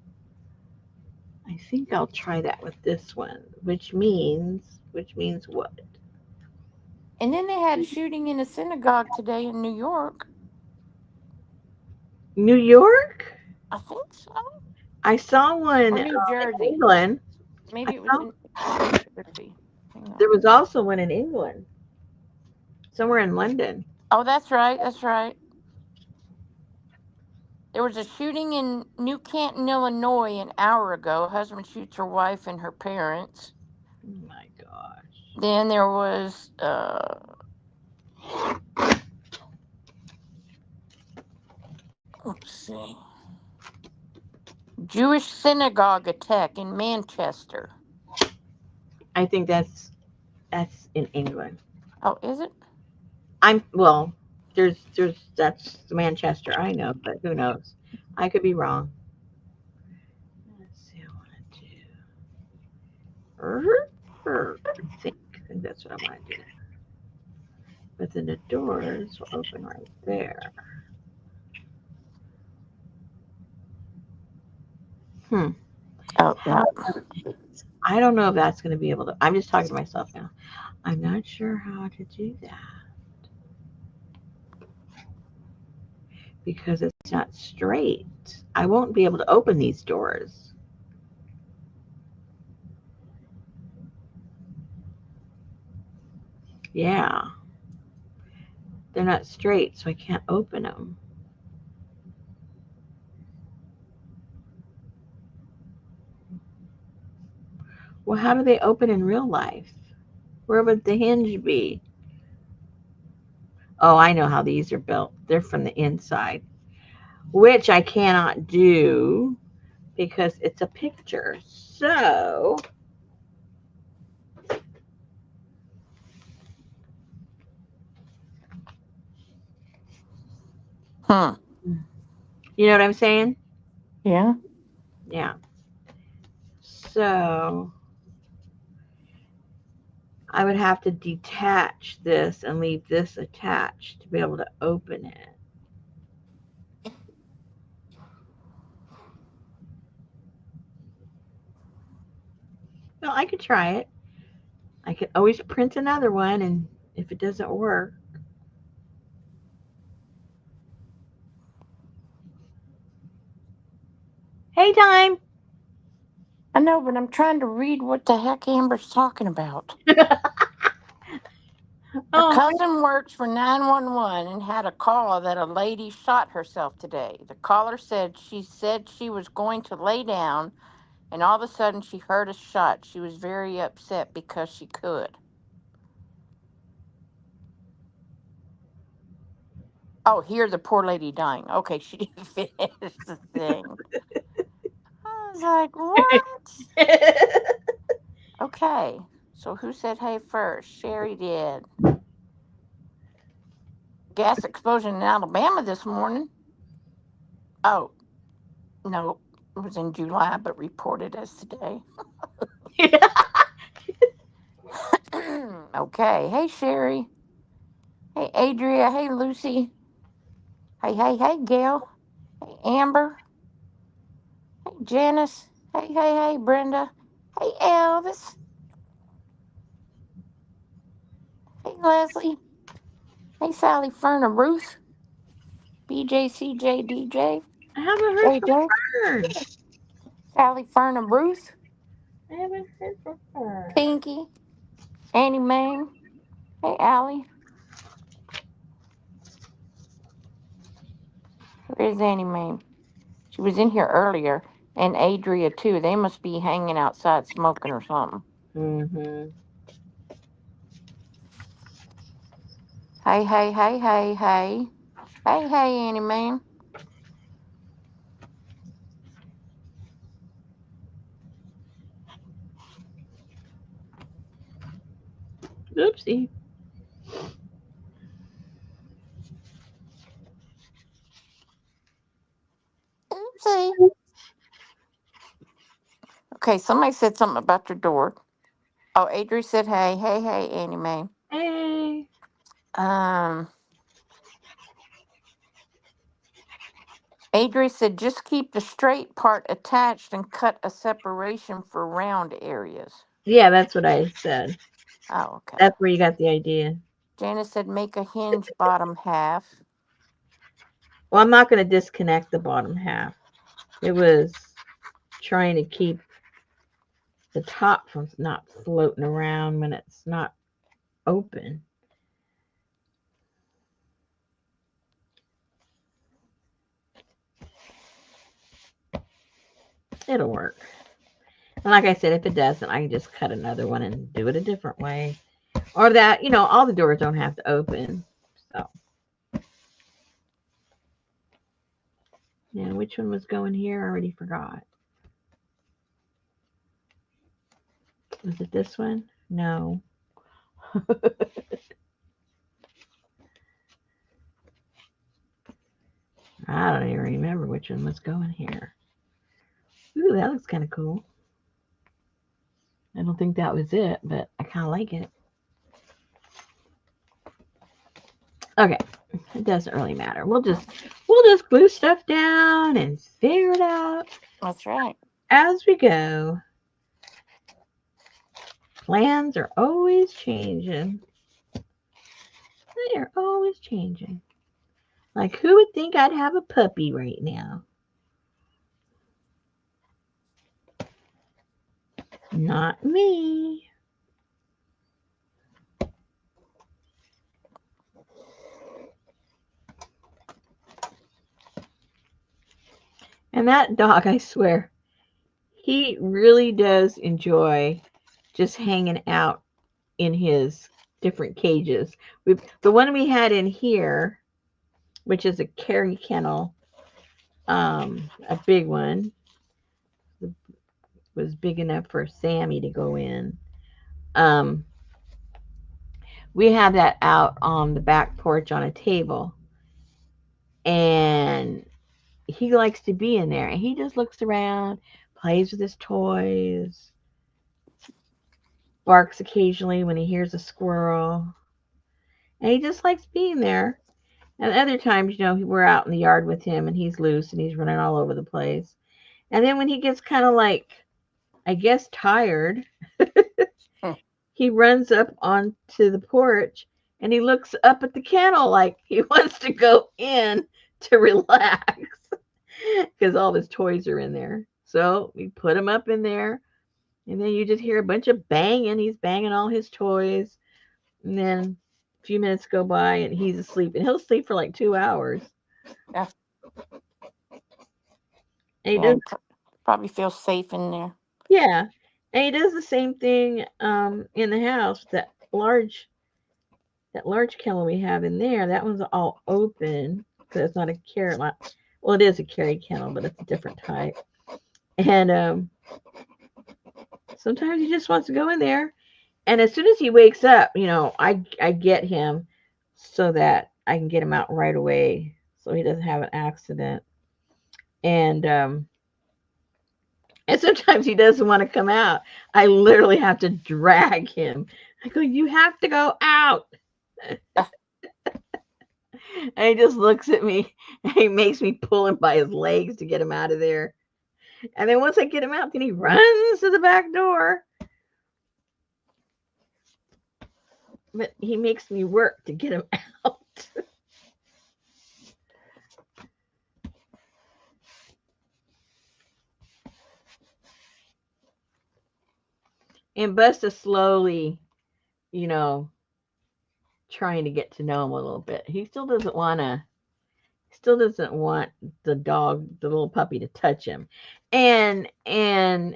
I think I'll try that with this one, which means what? And then they had a shooting in a synagogue today in New York. New York? I think so. I saw one Or New in Jersey. England. I Maybe it was saw in New Jersey. Hang there on. was also one in England, somewhere in London. Oh, that's right. That's right. There was a shooting in New Canton, Illinois an hour ago. Husband shoots her wife and her parents. Oh my gosh. Then there was, let's see, Jewish synagogue attack in Manchester. I think that's in England. Oh, is it? Well, there's that's Manchester, I know, but who knows? I could be wrong. Let's see, I want to do. I think that's what I want to do. But then the doors will open right there. Hmm. Oh, How? no. I don't know if that's going to be able to. I'm just talking to myself now. I'm not sure how to do that because it's not straight. I won't be able to open these doors. Yeah, they're not straight, so I can't open them. Well, how do they open in real life? Where would the hinge be? Oh, I know how these are built. They're from the inside, which I cannot do because it's a picture. So, Hmm. you know what I'm saying? Yeah. Yeah. So, I would have to detach this and leave this attached to be able to open it. Well, I could try it. I could always print another one, and if it doesn't work, hey, time. I know, but I'm trying to read what the heck Amber's talking about. Her Oh, cousin works for 911 and had a call that a lady shot herself today. The caller said she was going to lay down, and all of a sudden she heard a shot. She was very upset because she could. Oh, hear the poor lady dying. Okay, she didn't finish the thing. I was like, what? Okay, so who said hey first? Sherry did. Gas explosion in Alabama this morning. Oh, no, it was in July, but reported as today. Okay, hey Sherry. Hey Adria. Hey Lucy. Hey Gail. Hey Amber. Hey Janice. Hey Brenda. Hey Elvis. Hey Leslie. Hey Sally Fern and Ruth. BJ CJ DJ. I haven't heard from JJ. Fern. Sally Fern and Ruth. I haven't heard from Fern. Pinky. Annie Mae. Hey Allie. Where is Annie Mae? She was in here earlier. And Adria too. They must be hanging outside smoking or something. Mm-hmm. Hey. Hey, Annie Man. Oopsie. Oopsie. Okay, somebody said something about your door. Oh, Adri said hey. Hey, Annie Mae. Hey. Um, Adri said just keep the straight part attached and cut a separation for round areas. Yeah, that's what I said. Oh, okay. That's where you got the idea. Janice said make a hinge bottom half. Well, I'm not going to disconnect the bottom half. It was trying to keep the top from not floating around when it's not open. It'll work. And like I said, if it doesn't, I can just cut another one and do it a different way. Or that, all the doors don't have to open. So, yeah, which one was going here? I already forgot. Was it this one? No. I don't even remember which one was going here. Ooh, that looks kind of cool. I don't think that was it, but I kind of like it. Okay, it doesn't really matter. We'll just glue stuff down and figure it out That's right. as we go. Plans are always changing. They are always changing. Like, who would think I'd have a puppy right now? Not me. And that dog, I swear, he really does enjoy just hanging out in his different cages. The one we had in here, which is a Kerry kennel, a big one, was big enough for Sammy to go in. Um, we have that out on the back porch on a table, and he likes to be in there. And he just looks around, plays with his toys. barks occasionally when he hears a squirrel, and he just likes being there. And other times, we're out in the yard with him, and he's loose and he's running all over the place. And then when he gets kind of like, I guess, tired, Hmm. he runs up onto the porch and he looks up at the kennel like he wants to go in to relax because all of his toys are in there. So we put him up in there, and then you just hear a bunch of banging. He's banging all his toys, and then a few minutes go by and he's asleep, and he'll sleep for like 2 hours. Yeah, And he does, and probably feel safe in there. yeah, and he does the same thing in the house. That large kennel we have in there, that one's all open because it's not a carry. Well, it is a carry kennel, but it's a different type. And sometimes he just wants to go in there. And as soon as he wakes up, I get him so that I can get him out right away so he doesn't have an accident. And and sometimes he doesn't want to come out. I literally have to drag him. I go, "You have to go out." Ah, And he just looks at me and he makes me pull him by his legs to get him out of there. And then once I get him out, then he runs to the back door. But he makes me work to get him out. And Busta slowly, you know, trying to get to know him a little bit. He still doesn't want the dog, the little puppy, to touch him. And Zippo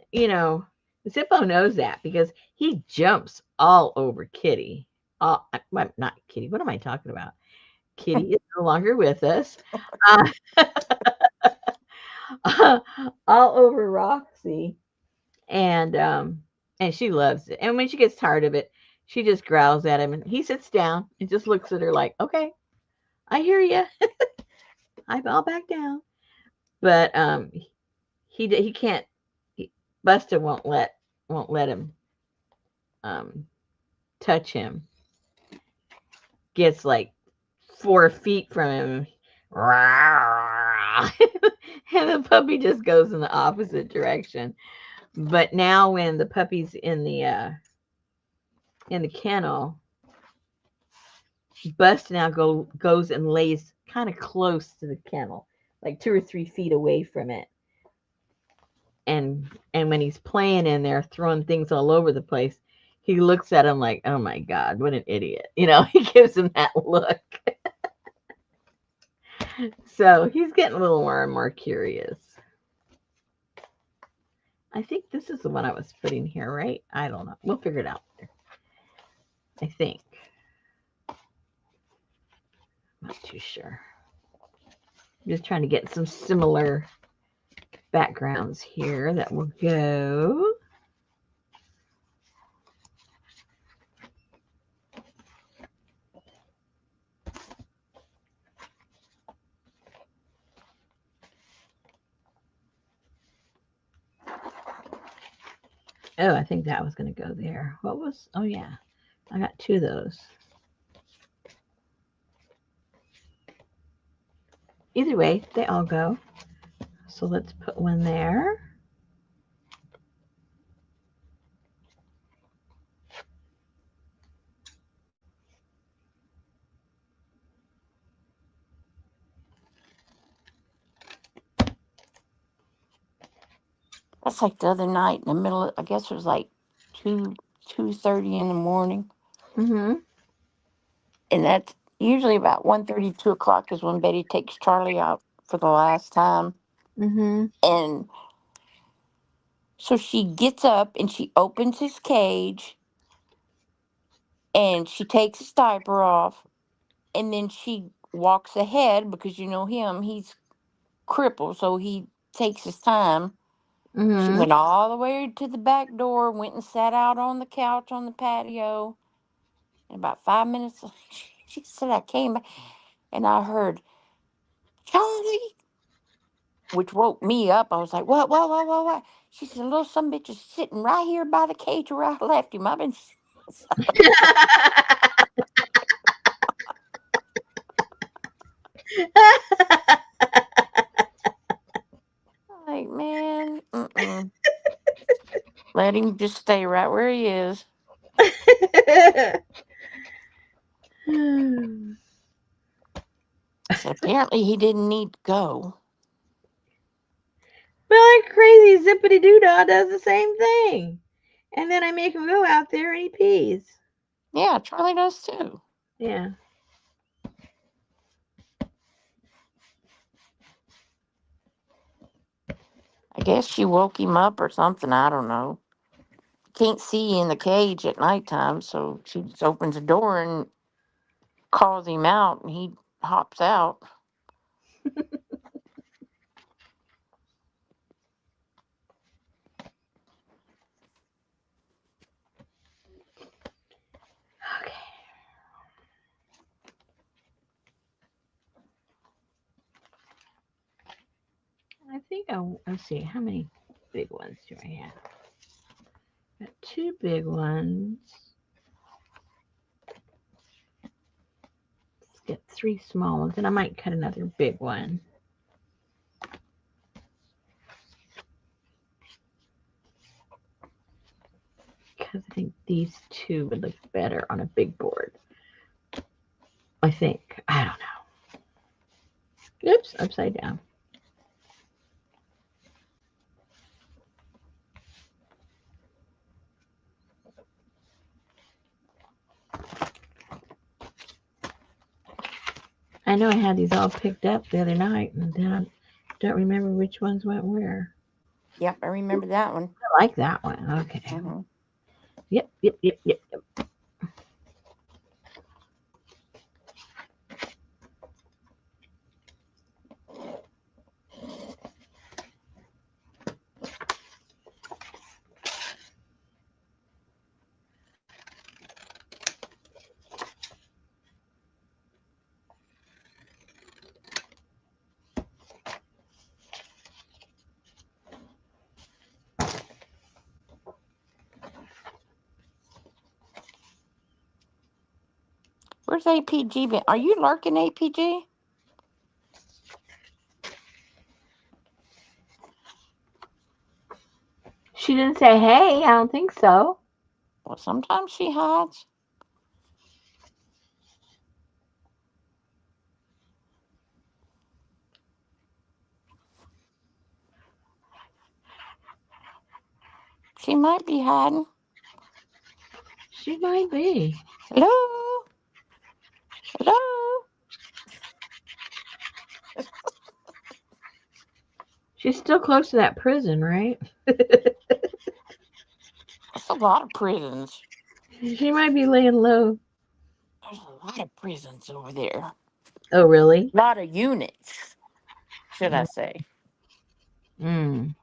knows that because he jumps all over Kitty. Well, not Kitty. What am I talking about? Kitty is no longer with us. Uh, all over Roxy, and and she loves it. And when she gets tired of it, she just growls at him, and he sits down and just looks at her like, "Okay, I hear you. I'll back down." But he can't. Busta won't let him um touch him. Gets like 4 feet from him. And the puppy just goes in the opposite direction. But now when the puppy's in the kennel, Bust now goes and lays kind of close to the kennel, like 2 or 3 feet away from it. And when he's playing in there, throwing things all over the place, he looks at him like, "Oh my God, what an idiot!" He gives him that look. So he's getting a little more and more curious. I think this is the one I was putting here, right? I don't know. We'll figure it out. I think. I'm not too sure. I'm just trying to get some similar backgrounds here that will go. Oh, I think that was going to go there. What was? Oh, yeah. I got two of those. Either way, they all go. So let's put one there. that's like the other night in the middle. I guess it was like 2:30 in the morning, Mm-hmm. and that's usually about 1:30, 2 o'clock is when Betty takes Charlie out for the last time. Mm-hmm. And so she gets up and she opens his cage and she takes his diaper off, and then she walks ahead because you know him, he's crippled, so he takes his time. She Mm-hmm. went all the way to the back door, went and sat out on the couch on the patio. And about 5 minutes, she said, I came back and I heard, Charlie, which woke me up. I was like, what, what, what, what, what? She said, a little some bitch is sitting right here by the cage where I left him. I've been like, man, let him just stay right where he is. So apparently he didn't need to go. But like crazy zippity doo dah does the same thing. And then I make him go out there and he pees. Yeah, Charlie does too. Yeah. I guess she woke him up or something. I don't know. Can't see in the cage at nighttime, so she just opens the door and calls him out, and he hops out. Okay. I think let's see, how many big ones do I have? Got two big ones. Let's get three small ones, and I might cut another big one. Because I think these two would look better on a big board. I think. I don't know. Oops, upside down. I know I had these all picked up the other night, and then I don't remember which ones went where. Yep, I remember that one. I like that one. Okay. Hmm. Yep, yep, yep, yep. Where's APG been? Are you lurking, APG? She didn't say, hey, I don't think so. Well, sometimes she hides. She might be hiding. She might be. Hello? Hello? She's still close to that prison, right? That's a lot of prisons. She might be laying low. There's a lot of prisons over there. Oh, really? A lot of units, should I say. Mm.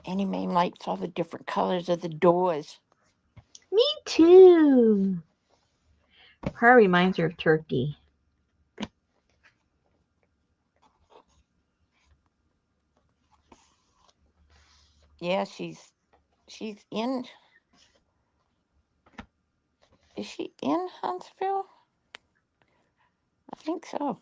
Annie Mae likes all the different colors of the doors. Me too. Her reminds her of turkey. Yeah, she's in. Is she in Huntsville? I think so.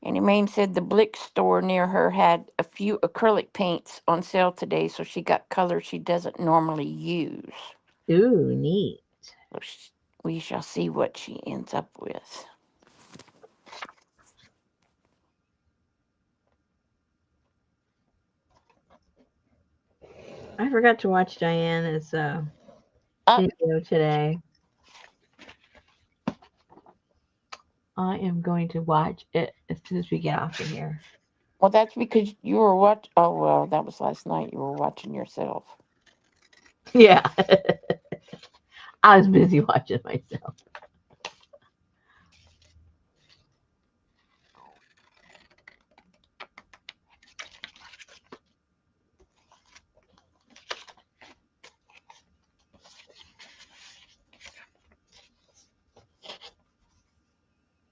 Annie Mae said the Blick store near her had a few acrylic paints on sale today, so she got colors she doesn't normally use. Ooh, neat. So we shall see what she ends up with. I forgot to watch Diana's Uh, video today. I am going to watch it as soon as we get off of here. well, that's because you were what? Oh, well, that was last night. You were watching yourself. Yeah. I was busy watching myself.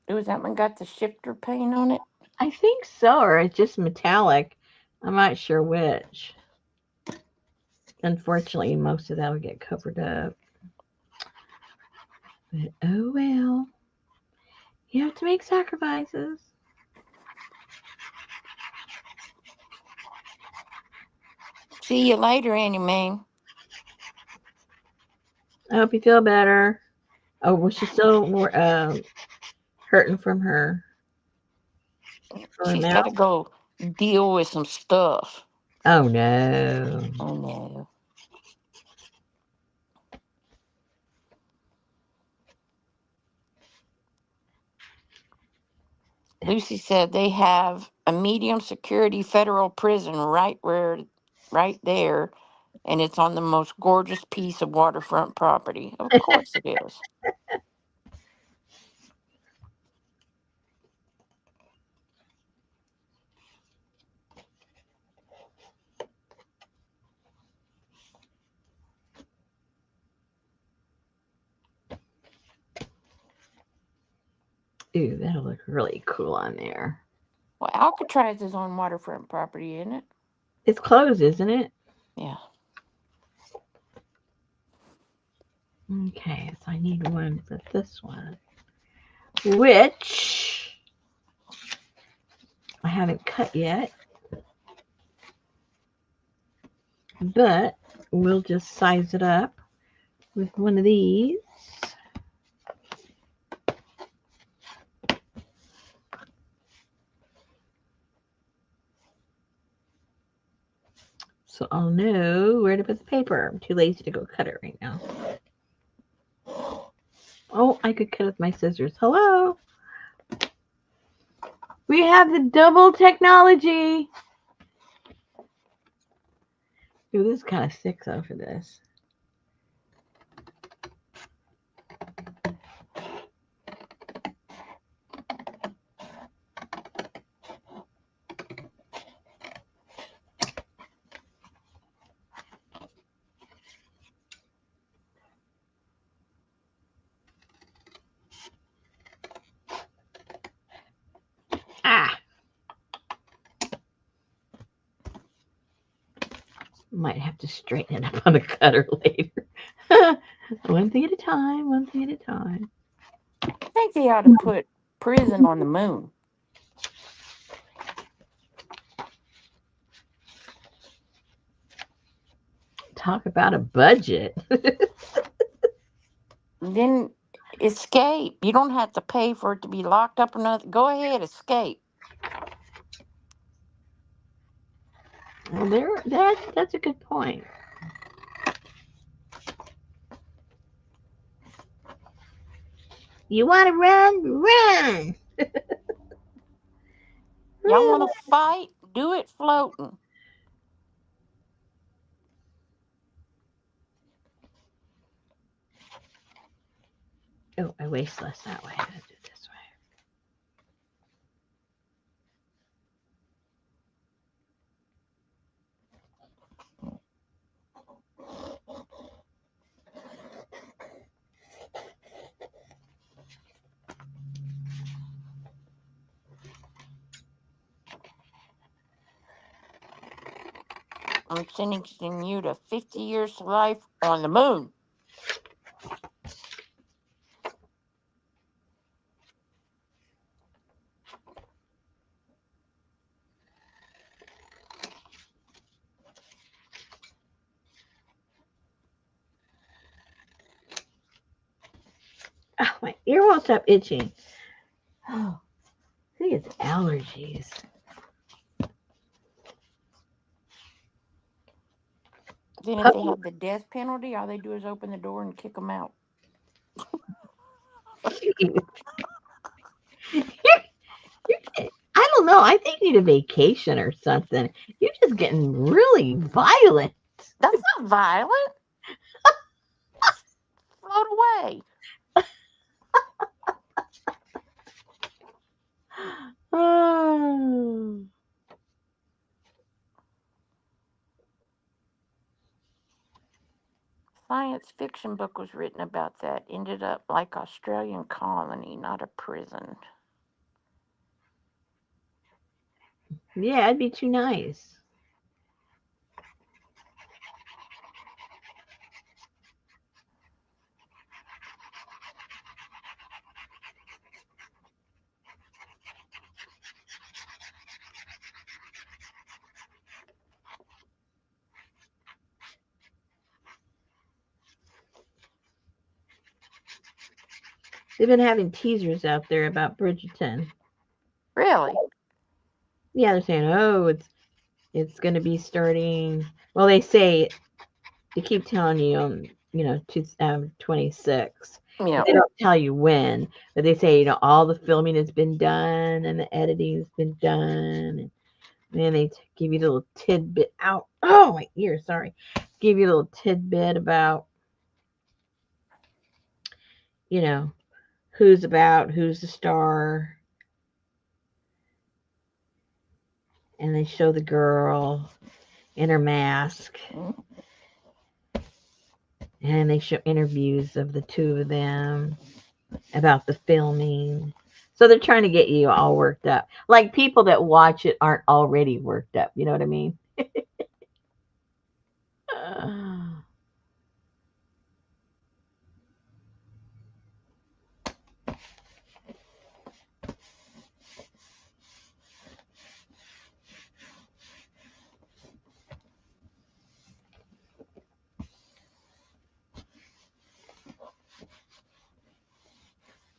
It was that one got the shifter paint on it. I think so, or it's just metallic. I'm not sure which. Unfortunately, most of that will get covered up. But oh well. You have to make sacrifices. See you later, Annie Mae. I hope you feel better. Oh, well, she's still more hurting from her She's got to mouth. go deal with some stuff. Oh no. Oh no. Lucy said they have a medium security federal prison right there, and it's on the most gorgeous piece of waterfront property. Of course it is. Ooh, that'll look really cool on there. Well, Alcatraz is on waterfront property, isn't it? It's closed, isn't it? Yeah. Okay, so I need one for this one, which I haven't cut yet, but we'll just size it up with one of these. So I'll know where to put the paper. I'm too lazy to go cut it right now. Oh, I could cut with my scissors. Hello. We have the double technology. Ooh, this is kind of thick though for this. Ah, might have to straighten it up on the cutter later. One thing at a time, one thing at a time. I think they ought to put prison on the moon. Talk about a budget. Then escape. You don't have to pay for it to be locked up or nothing. Go ahead, escape. Well, that's a good point. You want to run? Run! Y'all Run! want to fight? Do it floating. Oh, I waste less that way. I do it this way. I'm sentencing you to 50 years to life on the moon. Oh, my ear won't stop itching. Oh, I think it's allergies. Then, if they Puppy. have the death penalty, all they do is open the door and kick them out. I don't know. I think you need a vacation or something. You're just getting really violent. That's not violent. float away. Oh. Science fiction book was written about that. Ended up like Australian colony, not a prison. Yeah, it'd be too nice. They've been having teasers out there about Bridgerton. Really? Yeah, they're saying, oh, it's going to be starting. Well, they say they keep telling you, 2026, but Yeah. they don't tell you when. But they say, all the filming has been done and the editing has been done, and then they give you a little tidbit out. Oh, my ear, sorry. Give you a little tidbit about, you know, who's the star, and they show the girl in her mask, and they show interviews of the two of them about the filming. So they're trying to get you all worked up. Like people that watch it aren't already worked up. You know what I mean?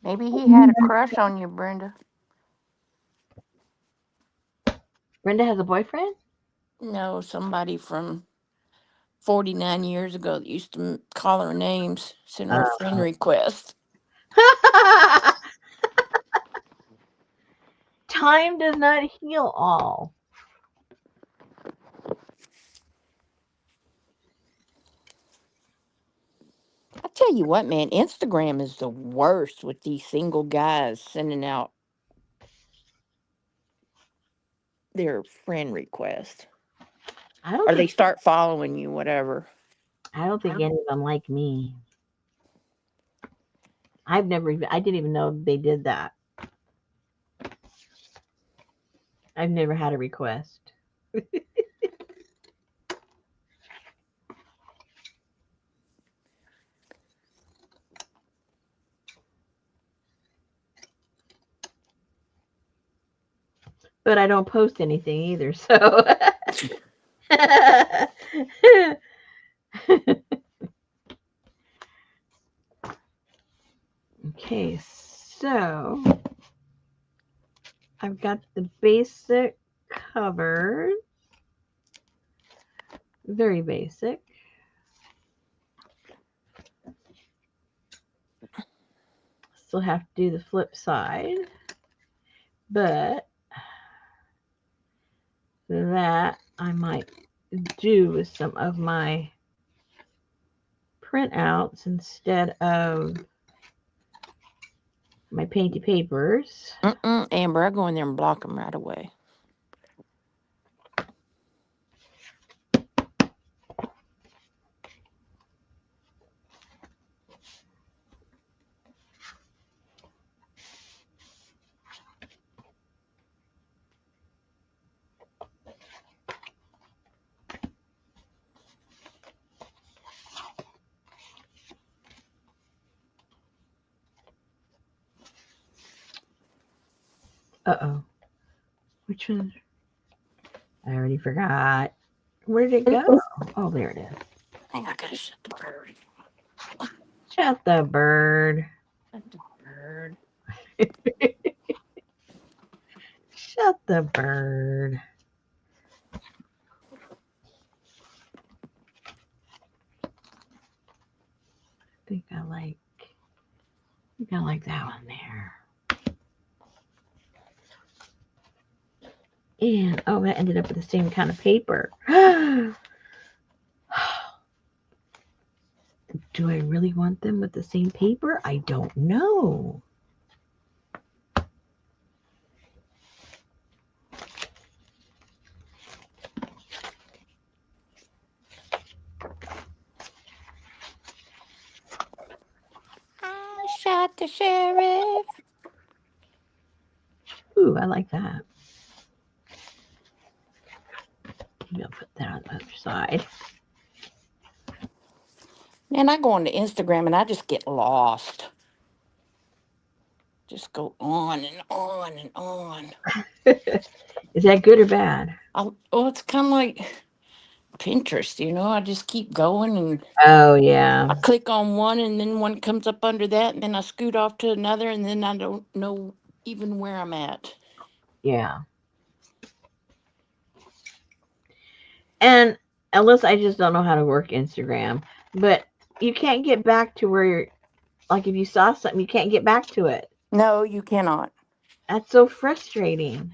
Maybe he had a crush on you, Brenda. Brenda has a boyfriend? No, somebody from 49 years ago that used to call her names, send her a friend request. Time does not heal all. I tell you what, man, Instagram is the worst with these single guys sending out their friend request. I don't Or they think start following you, whatever. I don't think any of them like me. I didn't even know they did that. I've never had a request. But I don't post anything either, so okay, so I've got the basic cover, very basic. Still have to do the flip side, but that I might do with some of my printouts instead of my painty papers. Amber, I go in there and block them right away. Uh-oh. Which one? I already forgot. Where did it go? Oh, there it is. Hang on, I gotta shut the bird. Shut the bird. Shut the bird. Shut the bird. I think I like that one there. And oh, that ended up with the same kind of paper. Do I really want them with the same paper? I don't know. I shot the sheriff. Ooh, I like that. Maybe I'll put that on the other side. Man, I go on to Instagram and I just get lost. Just go on and on and on. Is that good or bad? Oh, it's kind of like Pinterest, you know. I just keep going and Oh, yeah. I click on one and then one comes up under that and then I scoot off to another and then I don't know even where I'm at. Yeah. And unless I just don't know how to work Instagram, but you can't get back to where you're, like, if you saw something, you can't get back to it. No, you cannot. That's so frustrating.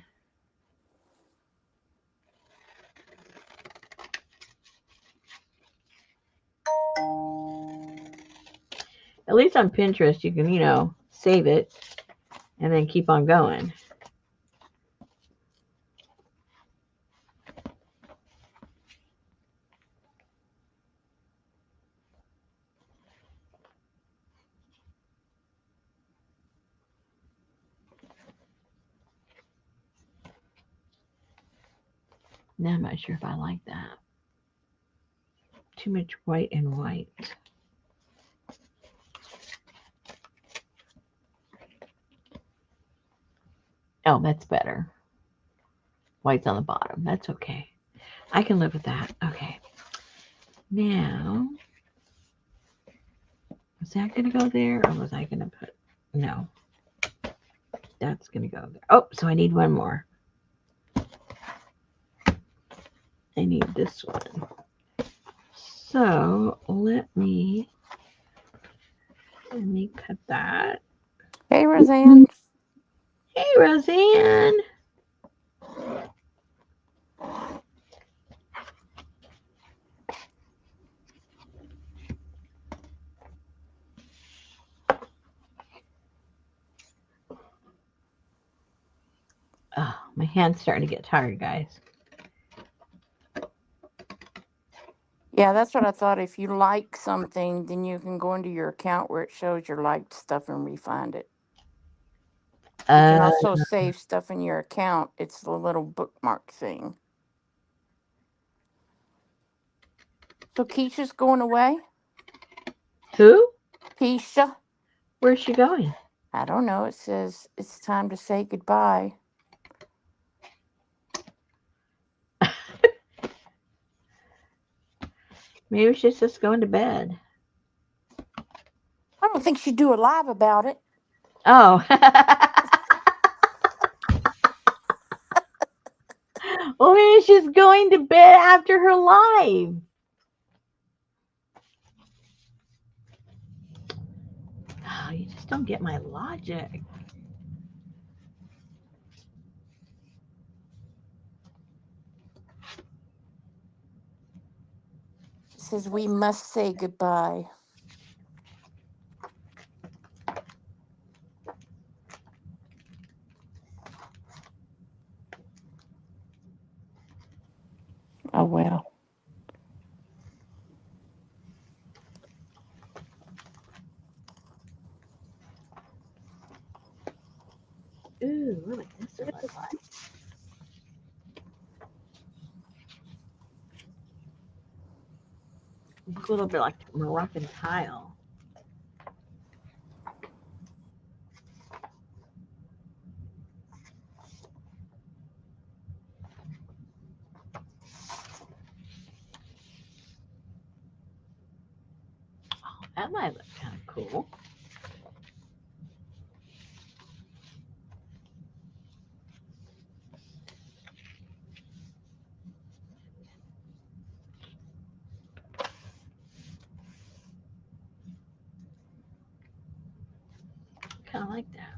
At least on Pinterest, you can, save it and then keep on going. Now I'm not sure if I like that. Too much white and white. Oh, that's better. White's on the bottom. That's okay. I can live with that. Okay. Now, was that going to go there or was I going to put. No, that's going to go there. Oh, so I need one more. I need this one. So let me cut that. Hey, Roseanne. Hey, Roseanne. Oh, my hand's starting to get tired, guys. Yeah, that's what I thought. If you like something, then you can go into your account where it shows your liked stuff and refind it. You can Uh, also save stuff in your account. It's the little bookmark thing. So Keisha's going away? who? Keisha? Where's she going? I don't know. It says it's time to say goodbye. Maybe she's just going to bed. I don't think she'd do a live about it. Oh. Well, maybe she's going to bed after her live. Oh, you just don't get my logic. It says we must say goodbye. Oh, well. Ooh, what would this look like? Look a little bit like Moroccan tile. That might look kind of cool. Kind of like that.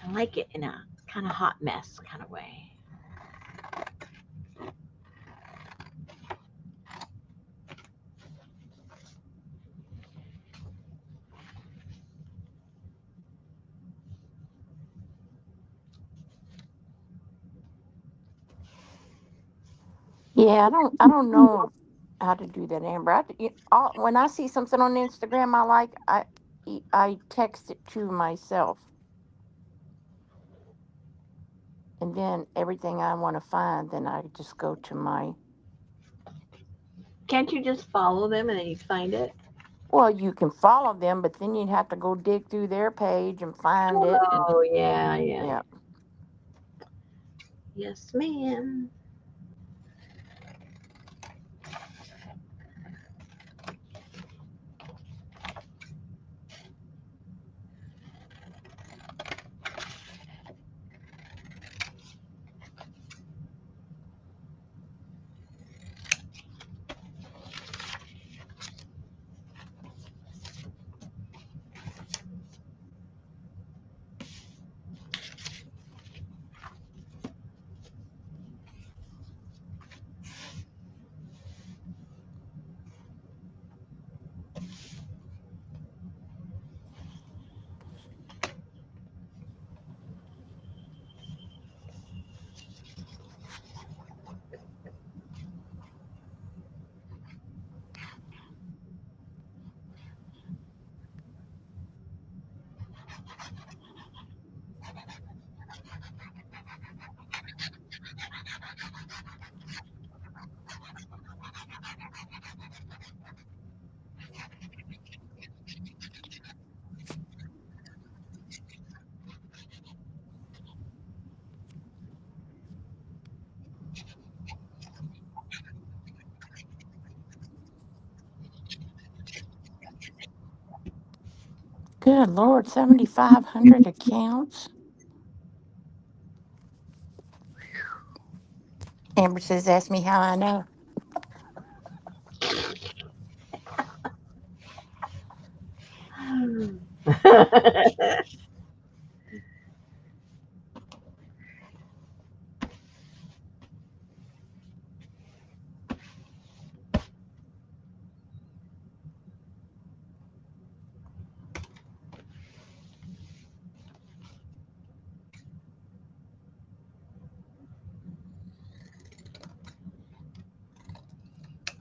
I like it in a kind of hot mess kind of way. Yeah, I don't know how to do that, Amber. When I see something on Instagram I like, I text it to myself, and then everything I want to find, then I just go to my. Can't you just follow them and then you find it? Well, you can follow them, but then you'd have to go dig through their page and find it, and Oh, yeah, yeah, yeah. yeah. Yes, ma'am. Good Lord, 7,500 accounts. Amber says, "Ask me how I know."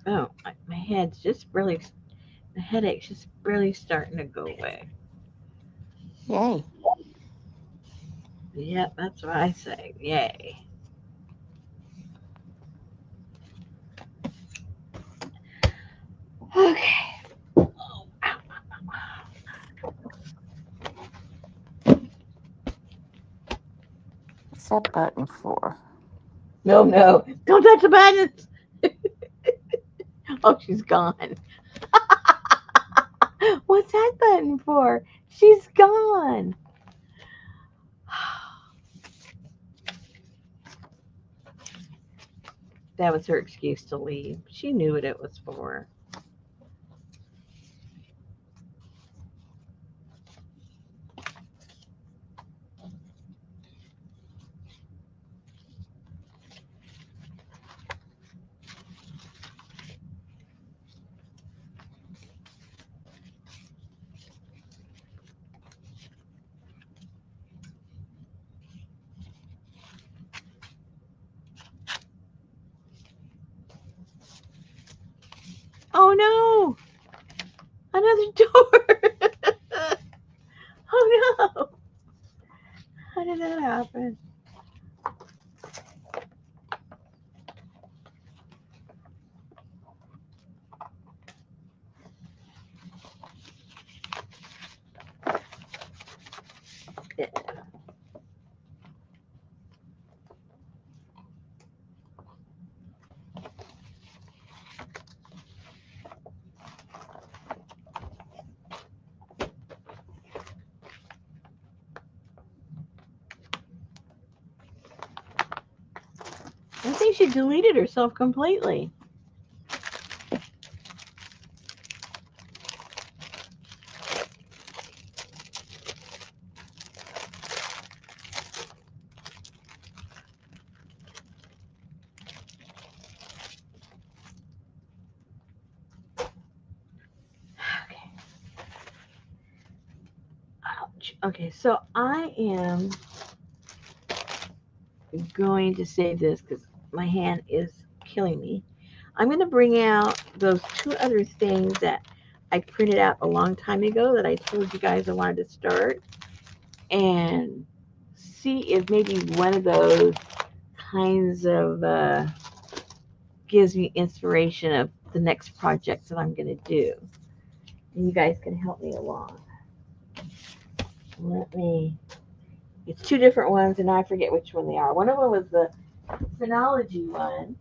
Oh, my head's just really, the headache's just really starting to go away. Yay! Yep, that's what I say. Yay. Okay. What's that button for? No, no. Don't touch the buttons. Oh, she's gone. What's that button for? She's gone. That was her excuse to leave. She knew what it was for. Oh no! Another door! Oh no! How did that happen? I think she deleted herself completely. Okay. Ouch. Okay, so I am going to save this because my hand is killing me. I'm going to bring out those two other things that I printed out a long time ago that I told you guys I wanted to start, and see if maybe one of those kinds of gives me inspiration of the next project that I'm going to do. And you guys can help me along. Let me. It's two different ones, and I forget which one they are. One of them was the phenology one,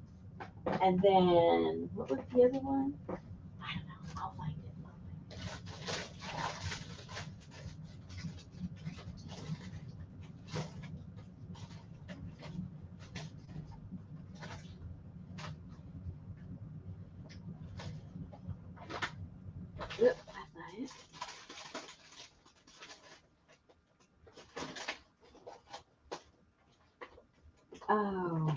and then what was the other one? I don't know. I'll find it. Oops, that's not it. Oh,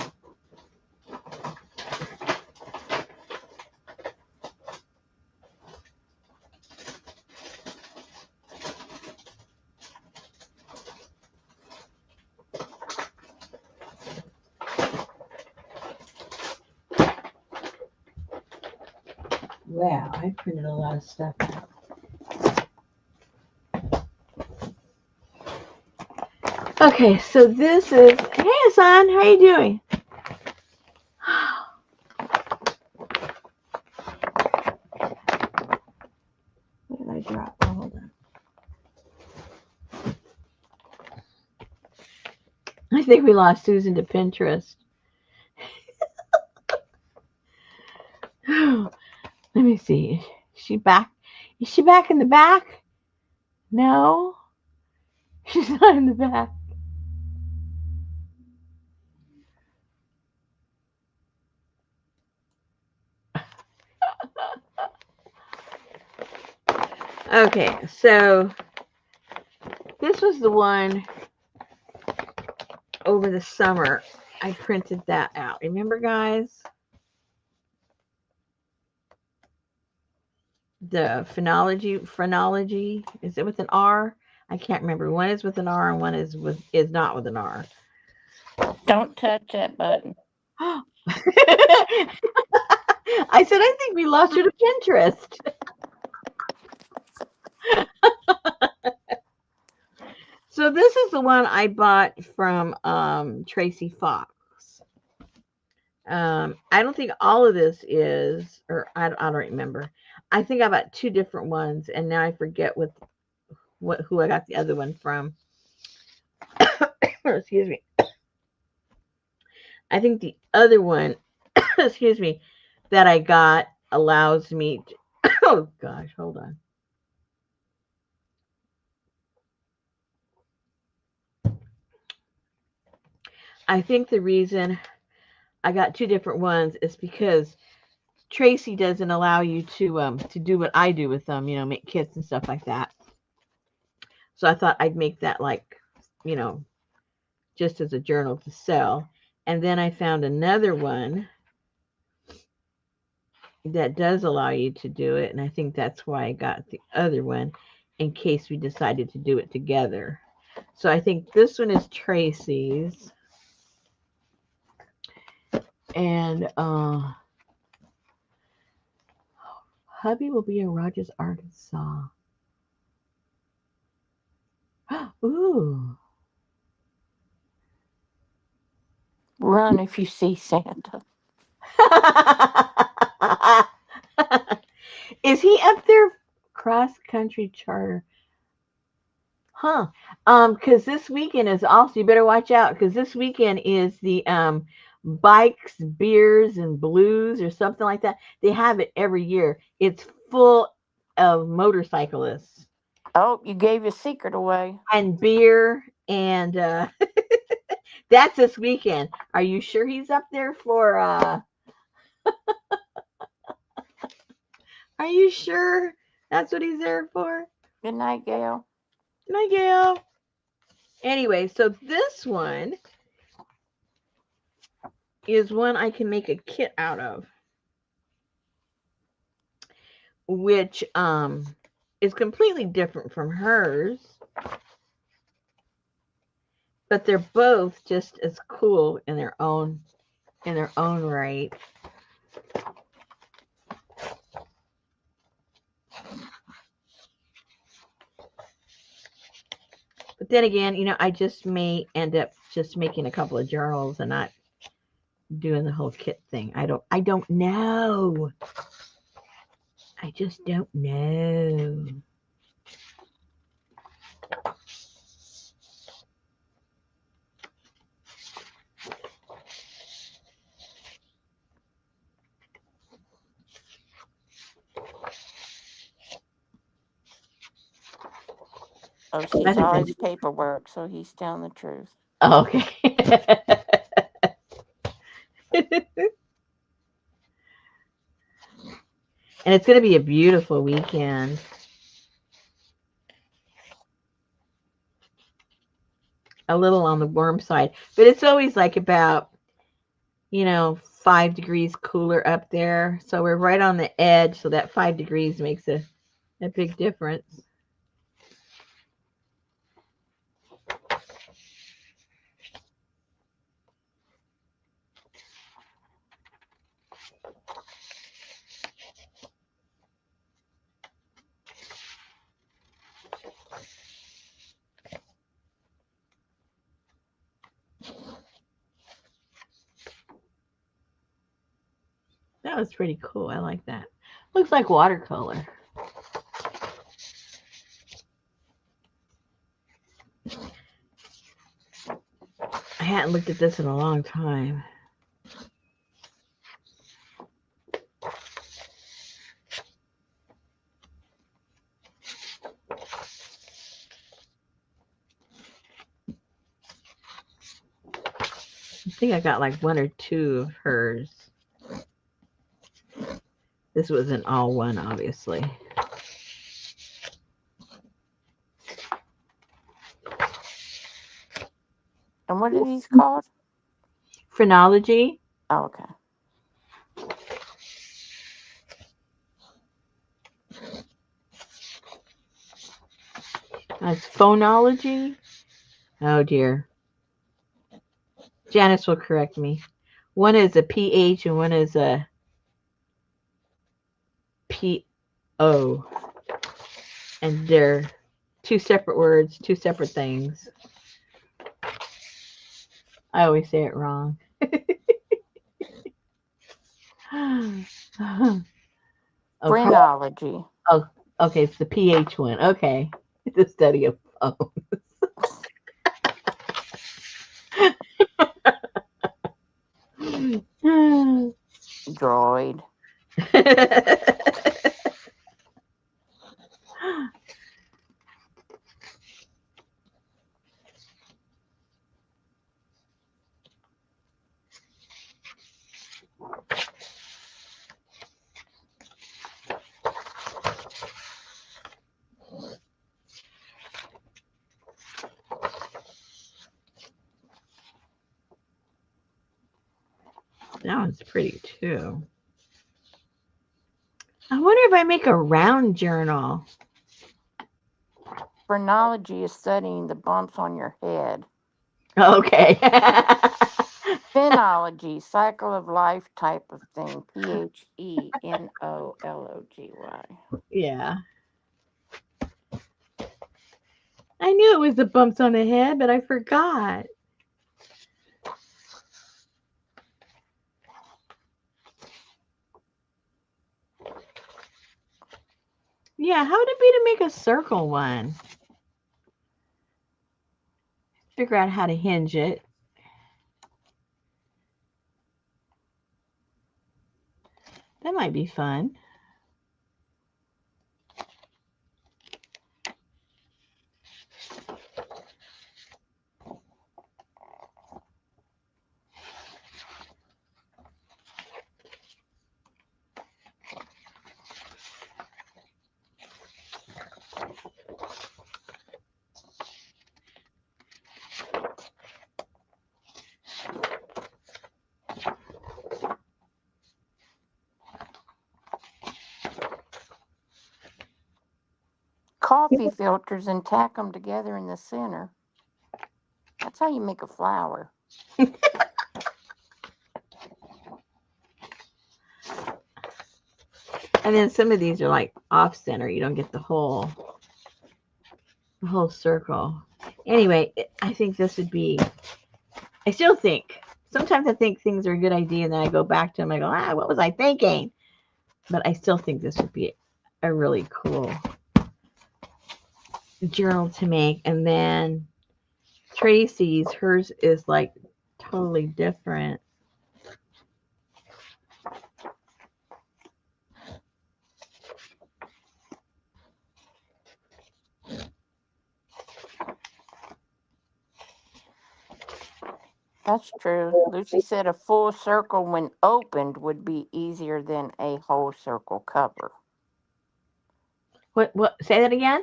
wow! I printed a lot of stuff out. Okay, so this is. Hey, Hassan, how you doing? What did I drop? Oh, hold on. I think we lost Susan to Pinterest. Let me see. Is she back? Is she back in the back? No, she's not in the back. Okay, so this was the one over the summer. I printed that out. Remember, guys? The phrenology. Is it with an R? I can't remember. One is with an R and one is not with an R. Don't touch that button. I said I think we lost her to Pinterest. So this is the one I bought from Tracy Fox. I don't think all of this is, or I don't remember. I think I bought two different ones, and now I forget what who I got the other one from. Excuse me. I think the other one, excuse me, that I got allows me to, oh gosh, hold on. I think the reason I got two different ones is because Tracy doesn't allow you to do what I do with them, make kits and stuff like that. So I thought I'd make that like, you know, just as a journal to sell. And then I found another one that does allow you to do it, and I think that's why I got the other one in case we decided to do it together. So I think this one is Tracy's, and hubby will be in Rogers, Arkansas. Ooh. Run if you see Santa. Is he up there? Cross country charter. Huh. Because this weekend is also, you better watch out because this weekend is the bikes, beers, and blues or something like that. They have it every year. It's full of motorcyclists Oh, you gave your secret away. and beer, and that's this weekend. Are you sure he's up there for are you sure that's what he's there for? Good night, Gail. Night, Gail. Anyway, so this one is one I can make a kit out of, which is completely different from hers, but they're both just as cool in their own in their own right. But then again, I just may end up just making a couple of journals and not doing the whole kit thing. I don't know. I just don't know. Oh, I she's think always paperwork, so he's telling the truth. okay. And it's going to be a beautiful weekend. A little on the warm side, but it's always like about 5 degrees cooler up there. So we're right on the edge. So that 5 degrees makes a big difference. That was pretty cool. I like that. Looks like watercolor. I hadn't looked at this in a long time. I think I got like one or two of hers. This wasn't all one, obviously. And what are these called? Phrenology. Oh, okay. That's phonology. Oh dear. Janice will correct me. One is a PH and one is a PO. And they're two separate words, two separate things. I always say it wrong. Oh, Phrenology. oh, okay, it's the PH one. Okay. The study of phone. Droid. That one's pretty too. I wonder if I make a round journal. Phrenology is studying the bumps on your head. Okay. Phenology, cycle of life type of thing. Phenology. Yeah. I knew it was the bumps on the head, but I forgot. Yeah, how would it be to make a circle one? Figure out how to hinge it. That might be fun. Coffee filters and tack them together in the center. That's how you make a flower. And then some of these are like off center. You don't get the whole circle. Anyway, I think this would be. I still think sometimes I think things are a good idea, and then I go back to them. I go, what was I thinking? But I still think this would be a really cool journal to make. And then Tracy's, hers is like totally different. That's true. Lucy said a full circle when opened would be easier than a whole circle cover. What? Say that again.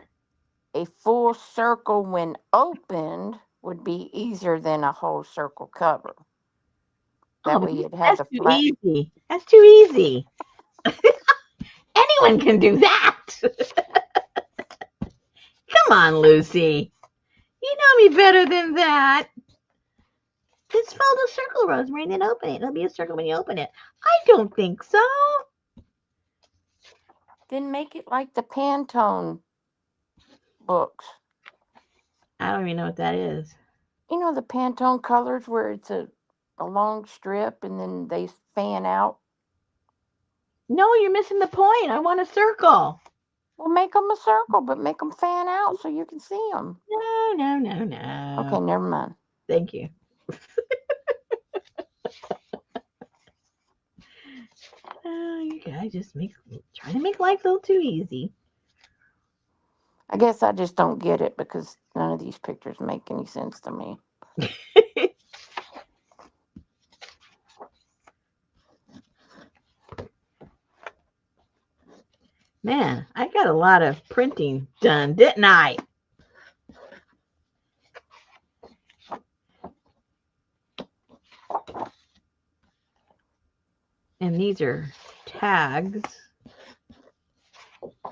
A full circle when opened would be easier than a whole circle cover. Oh, That but way you'd have that's the too flat. easy. That's too easy. Anyone can do that. Come on, Lucy. You know me better than that. Just follow the circle, Rosemary, then open it. It'll be a circle when you open it. I don't think so. Then make it like the Pantone books. I don't even know what that is. You know the Pantone colors where it's a long strip and then they fan out? No, you're missing the point. I want a circle. Well, make them a circle, but make them fan out so you can see them. No, no, no, no. Okay, never mind. Thank you. You guys just trying to make life a little too easy. I guess I just don't get it because none of these pictures make any sense to me. Man, I got a lot of printing done, didn't I? And these are tags.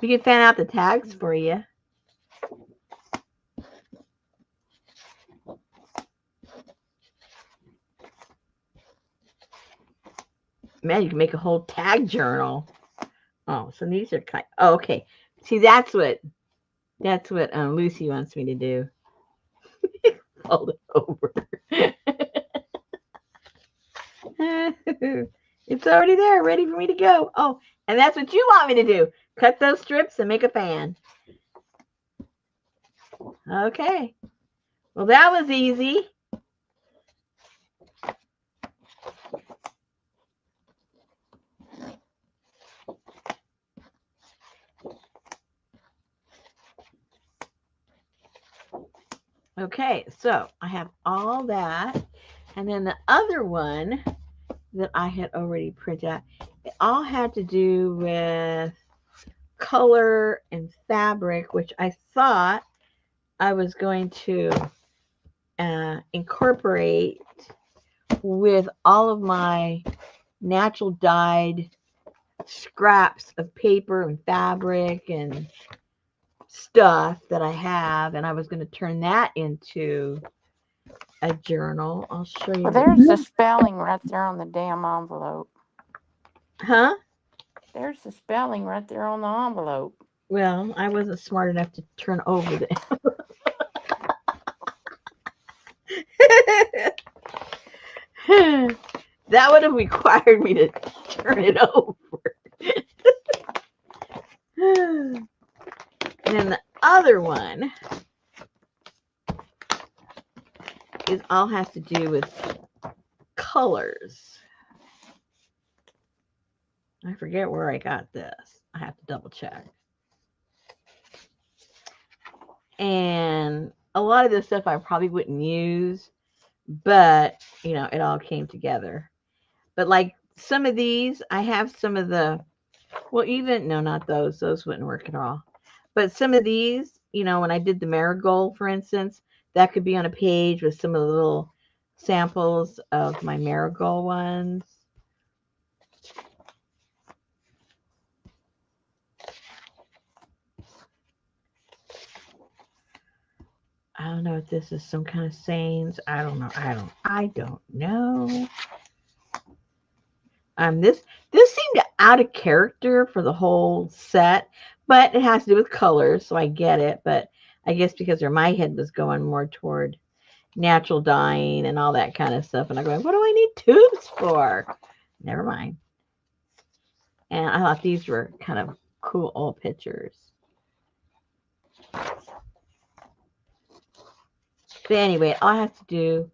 We can fan out the tags for you. Man, you can make a whole tag journal. Oh, so these are kind. Oh, okay. See, that's what Lucy wants me to do. Fold it over. It's already there, ready for me to go. Oh, and that's what you want me to do. Cut those strips and make a fan. Okay. Well, that was easy. Okay, so I have all that. And then the other one that I had already printed out, it all had to do with color and fabric, which I thought I was going to incorporate with all of my natural dyed scraps of paper and fabric and stuff that I have, and I was going to turn that into a journal. I'll show you. Well, there's the spelling right there on the damn envelope. Huh? There's the spelling right there on the envelope. Well, I wasn't smart enough to turn over the. That would have required me to turn it over. And then the other one is all has to do with colors. I forget where I got this. I have to double check. And a lot of this stuff I probably wouldn't use, but it all came together. But like some of these, I have some of the, well, even, no, not those. Those wouldn't work at all. But some of these, when I did the marigold, for instance, that could be on a page with some of the little samples of my marigold ones. I don't know if this is some kind of sayings. I don't know. I don't know. This seemed to out of character for the whole set, but it has to do with colors, so I get it. But I guess because my head was going more toward natural dyeing and all that kind of stuff, and I'm going, what do I need tubes for? Never mind. And I thought these were kind of cool old pictures. But anyway, all I have to do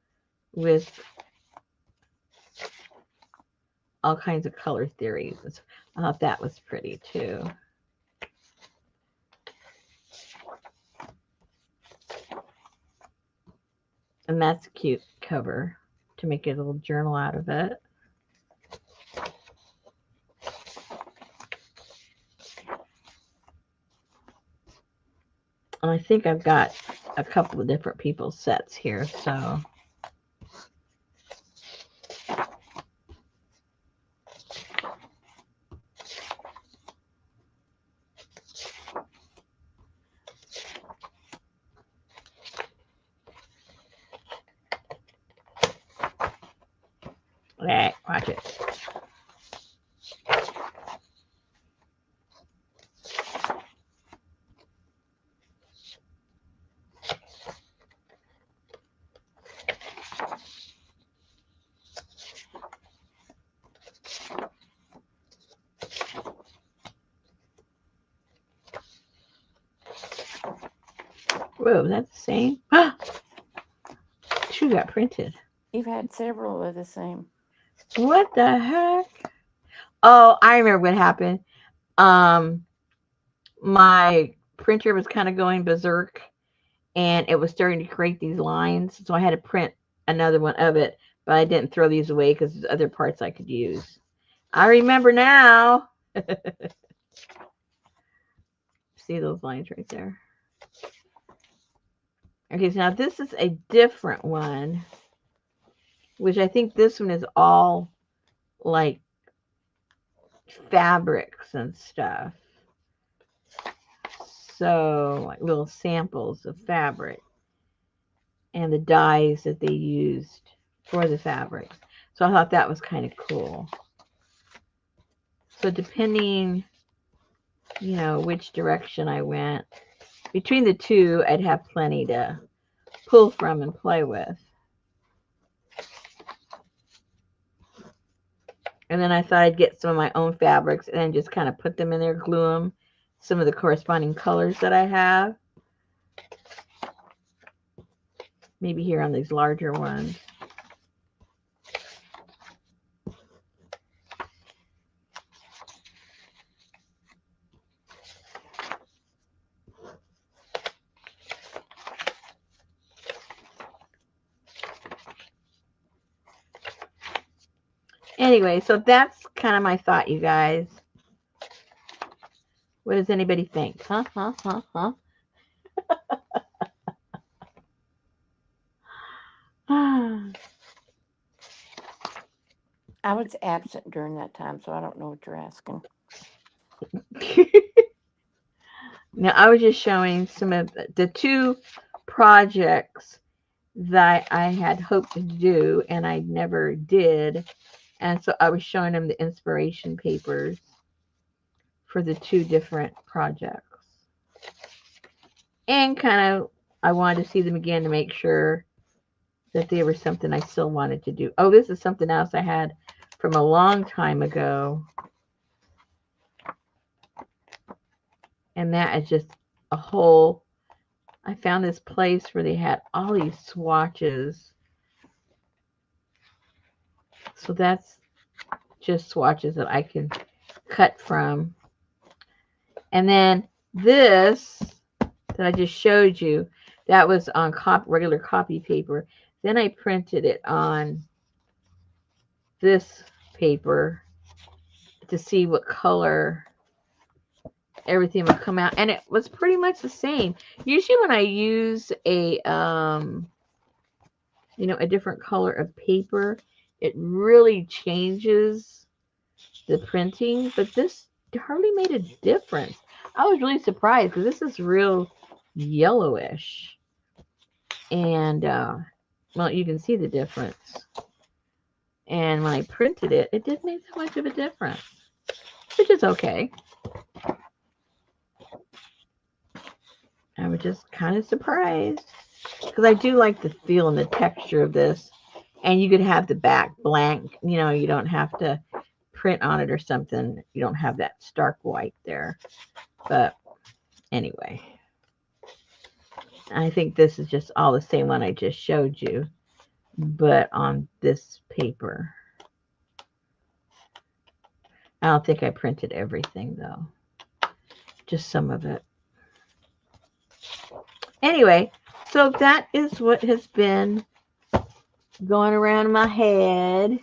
with all kinds of color theories. I thought that was pretty too. And that's a cute cover to make a little journal out of it. And I think I've got a couple of different people's sets here, so okay, watch it. Whoa, that's the same. Shoe got printed. You've had several of the same. What the heck? Oh, I remember what happened. Um, my printer was kind of going berserk, and it was starting to create these lines, so I had to print another one of it. But I didn't throw these away because there's other parts I could use. I remember now. See those lines right there? Okay, so now this is a different one, which I think this one is all like fabrics and stuff. So, like little samples of fabric and the dyes that they used for the fabric. So I thought that was kind of cool. So depending, which direction I went, between the two, I'd have plenty to pull from and play with. And then I thought I'd get some of my own fabrics and then just kind of put them in there, glue them, some of the corresponding colors that I have. Maybe here on these larger ones. Anyway, so that's kind of my thought, you guys. What does anybody think? Huh? I was absent during that time, so I don't know what you're asking. Now, I was just showing some of the two projects that I had hoped to do and I never did. And so I was showing them the inspiration papers for the two different projects. And kind of, I wanted to see them again to make sure that they were something I still wanted to do. Oh, this is something else I had from a long time ago. And that is just a whole, I found this place where they had all these swatches. So that's just swatches that I can cut from. And then this that I just showed you, that was on regular copy paper. Then I printed it on this paper to see what color everything would come out, and it was pretty much the same. Usually when I use a a different color of paper, it really changes the printing, but this hardly made a difference. I was really surprised because this is real yellowish, and well, you can see the difference. And when I printed it, it didn't make so much of a difference. which is okay. I was just kind of surprised because I do like the feel and the texture of this. And you could have the back blank, you don't have to print on it or something. You don't have that stark white there. But anyway, I think this is just all the same one I just showed you, but on this paper. I don't think I printed everything though, just some of it. Anyway, so that is what has been going around my head.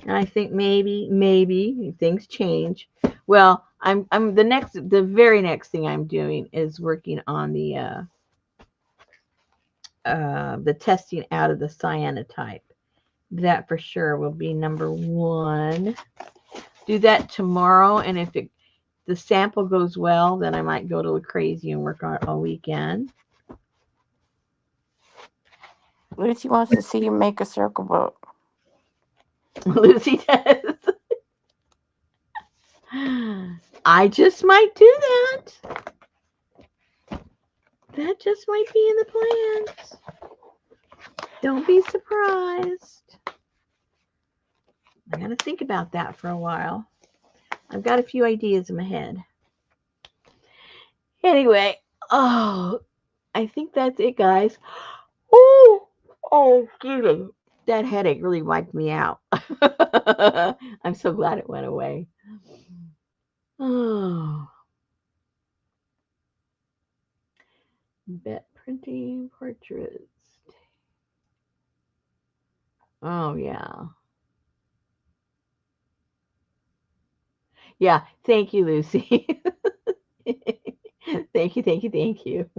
And I think maybe things change. Well, I'm the very next thing I'm doing is working on the testing out of the cyanotype. That for sure will be number one. Do that tomorrow, and if the sample goes well, then I might go to crazy and work on it all weekend. Lucy wants to see you make a circle boat. Lucy does. I just might do that. That just might be in the plans. Don't be surprised. I gotta think about that for a while. I've got a few ideas in my head. Anyway, oh, I think that's it, guys. Oh, excuse me. That headache really wiped me out. I'm so glad it went away. Oh, bet printing portraits. Oh, yeah. Yeah, thank you, Lucy. Thank you.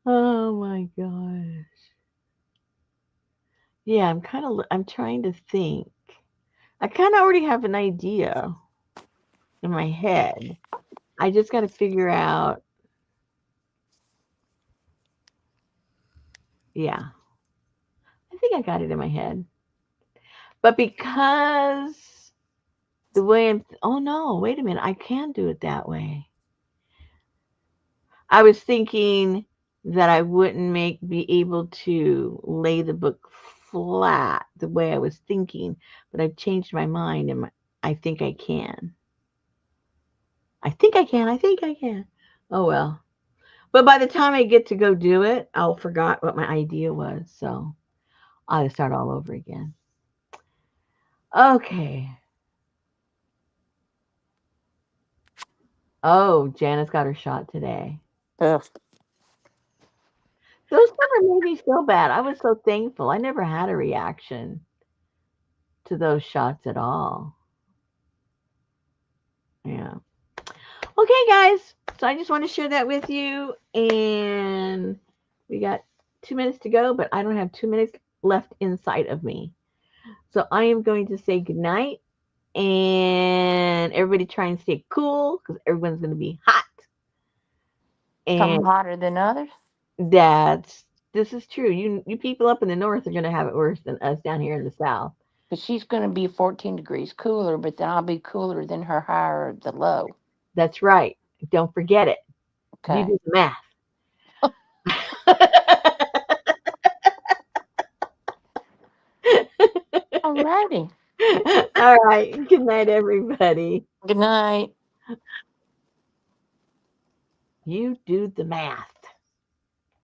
Oh my gosh. Yeah, I'm trying to think. I kind of already have an idea in my head. I just got to figure out. Yeah, I think I got it in my head. But because the way oh no, wait a minute, I can do it that way. I was thinking that I wouldn't be able to lay the book flat the way I was thinking, but I've changed my mind and I think I can. I think I can. I think I can. Oh well. But by the time I get to go do it, I'll forgot what my idea was. So I'll start all over again. Okay. Oh, Janice got her shot today. Ugh. Those never made me feel bad. I was so thankful. I never had a reaction to those shots at all. Yeah. Okay, guys. So I just want to share that with you. And we got 2 minutes to go, but I don't have 2 minutes left inside of me. So I am going to say goodnight. And everybody try and stay cool because everyone's going to be hot. And Some hotter than others. this is true. You people up in the north are going to have it worse than us down here in the south. But she's going to be 14 degrees cooler, but then I'll be cooler than her higher the low. That's right. Don't forget it. You Okay. do the math. Alrighty. All right. Good night, everybody. Good night. You do the math.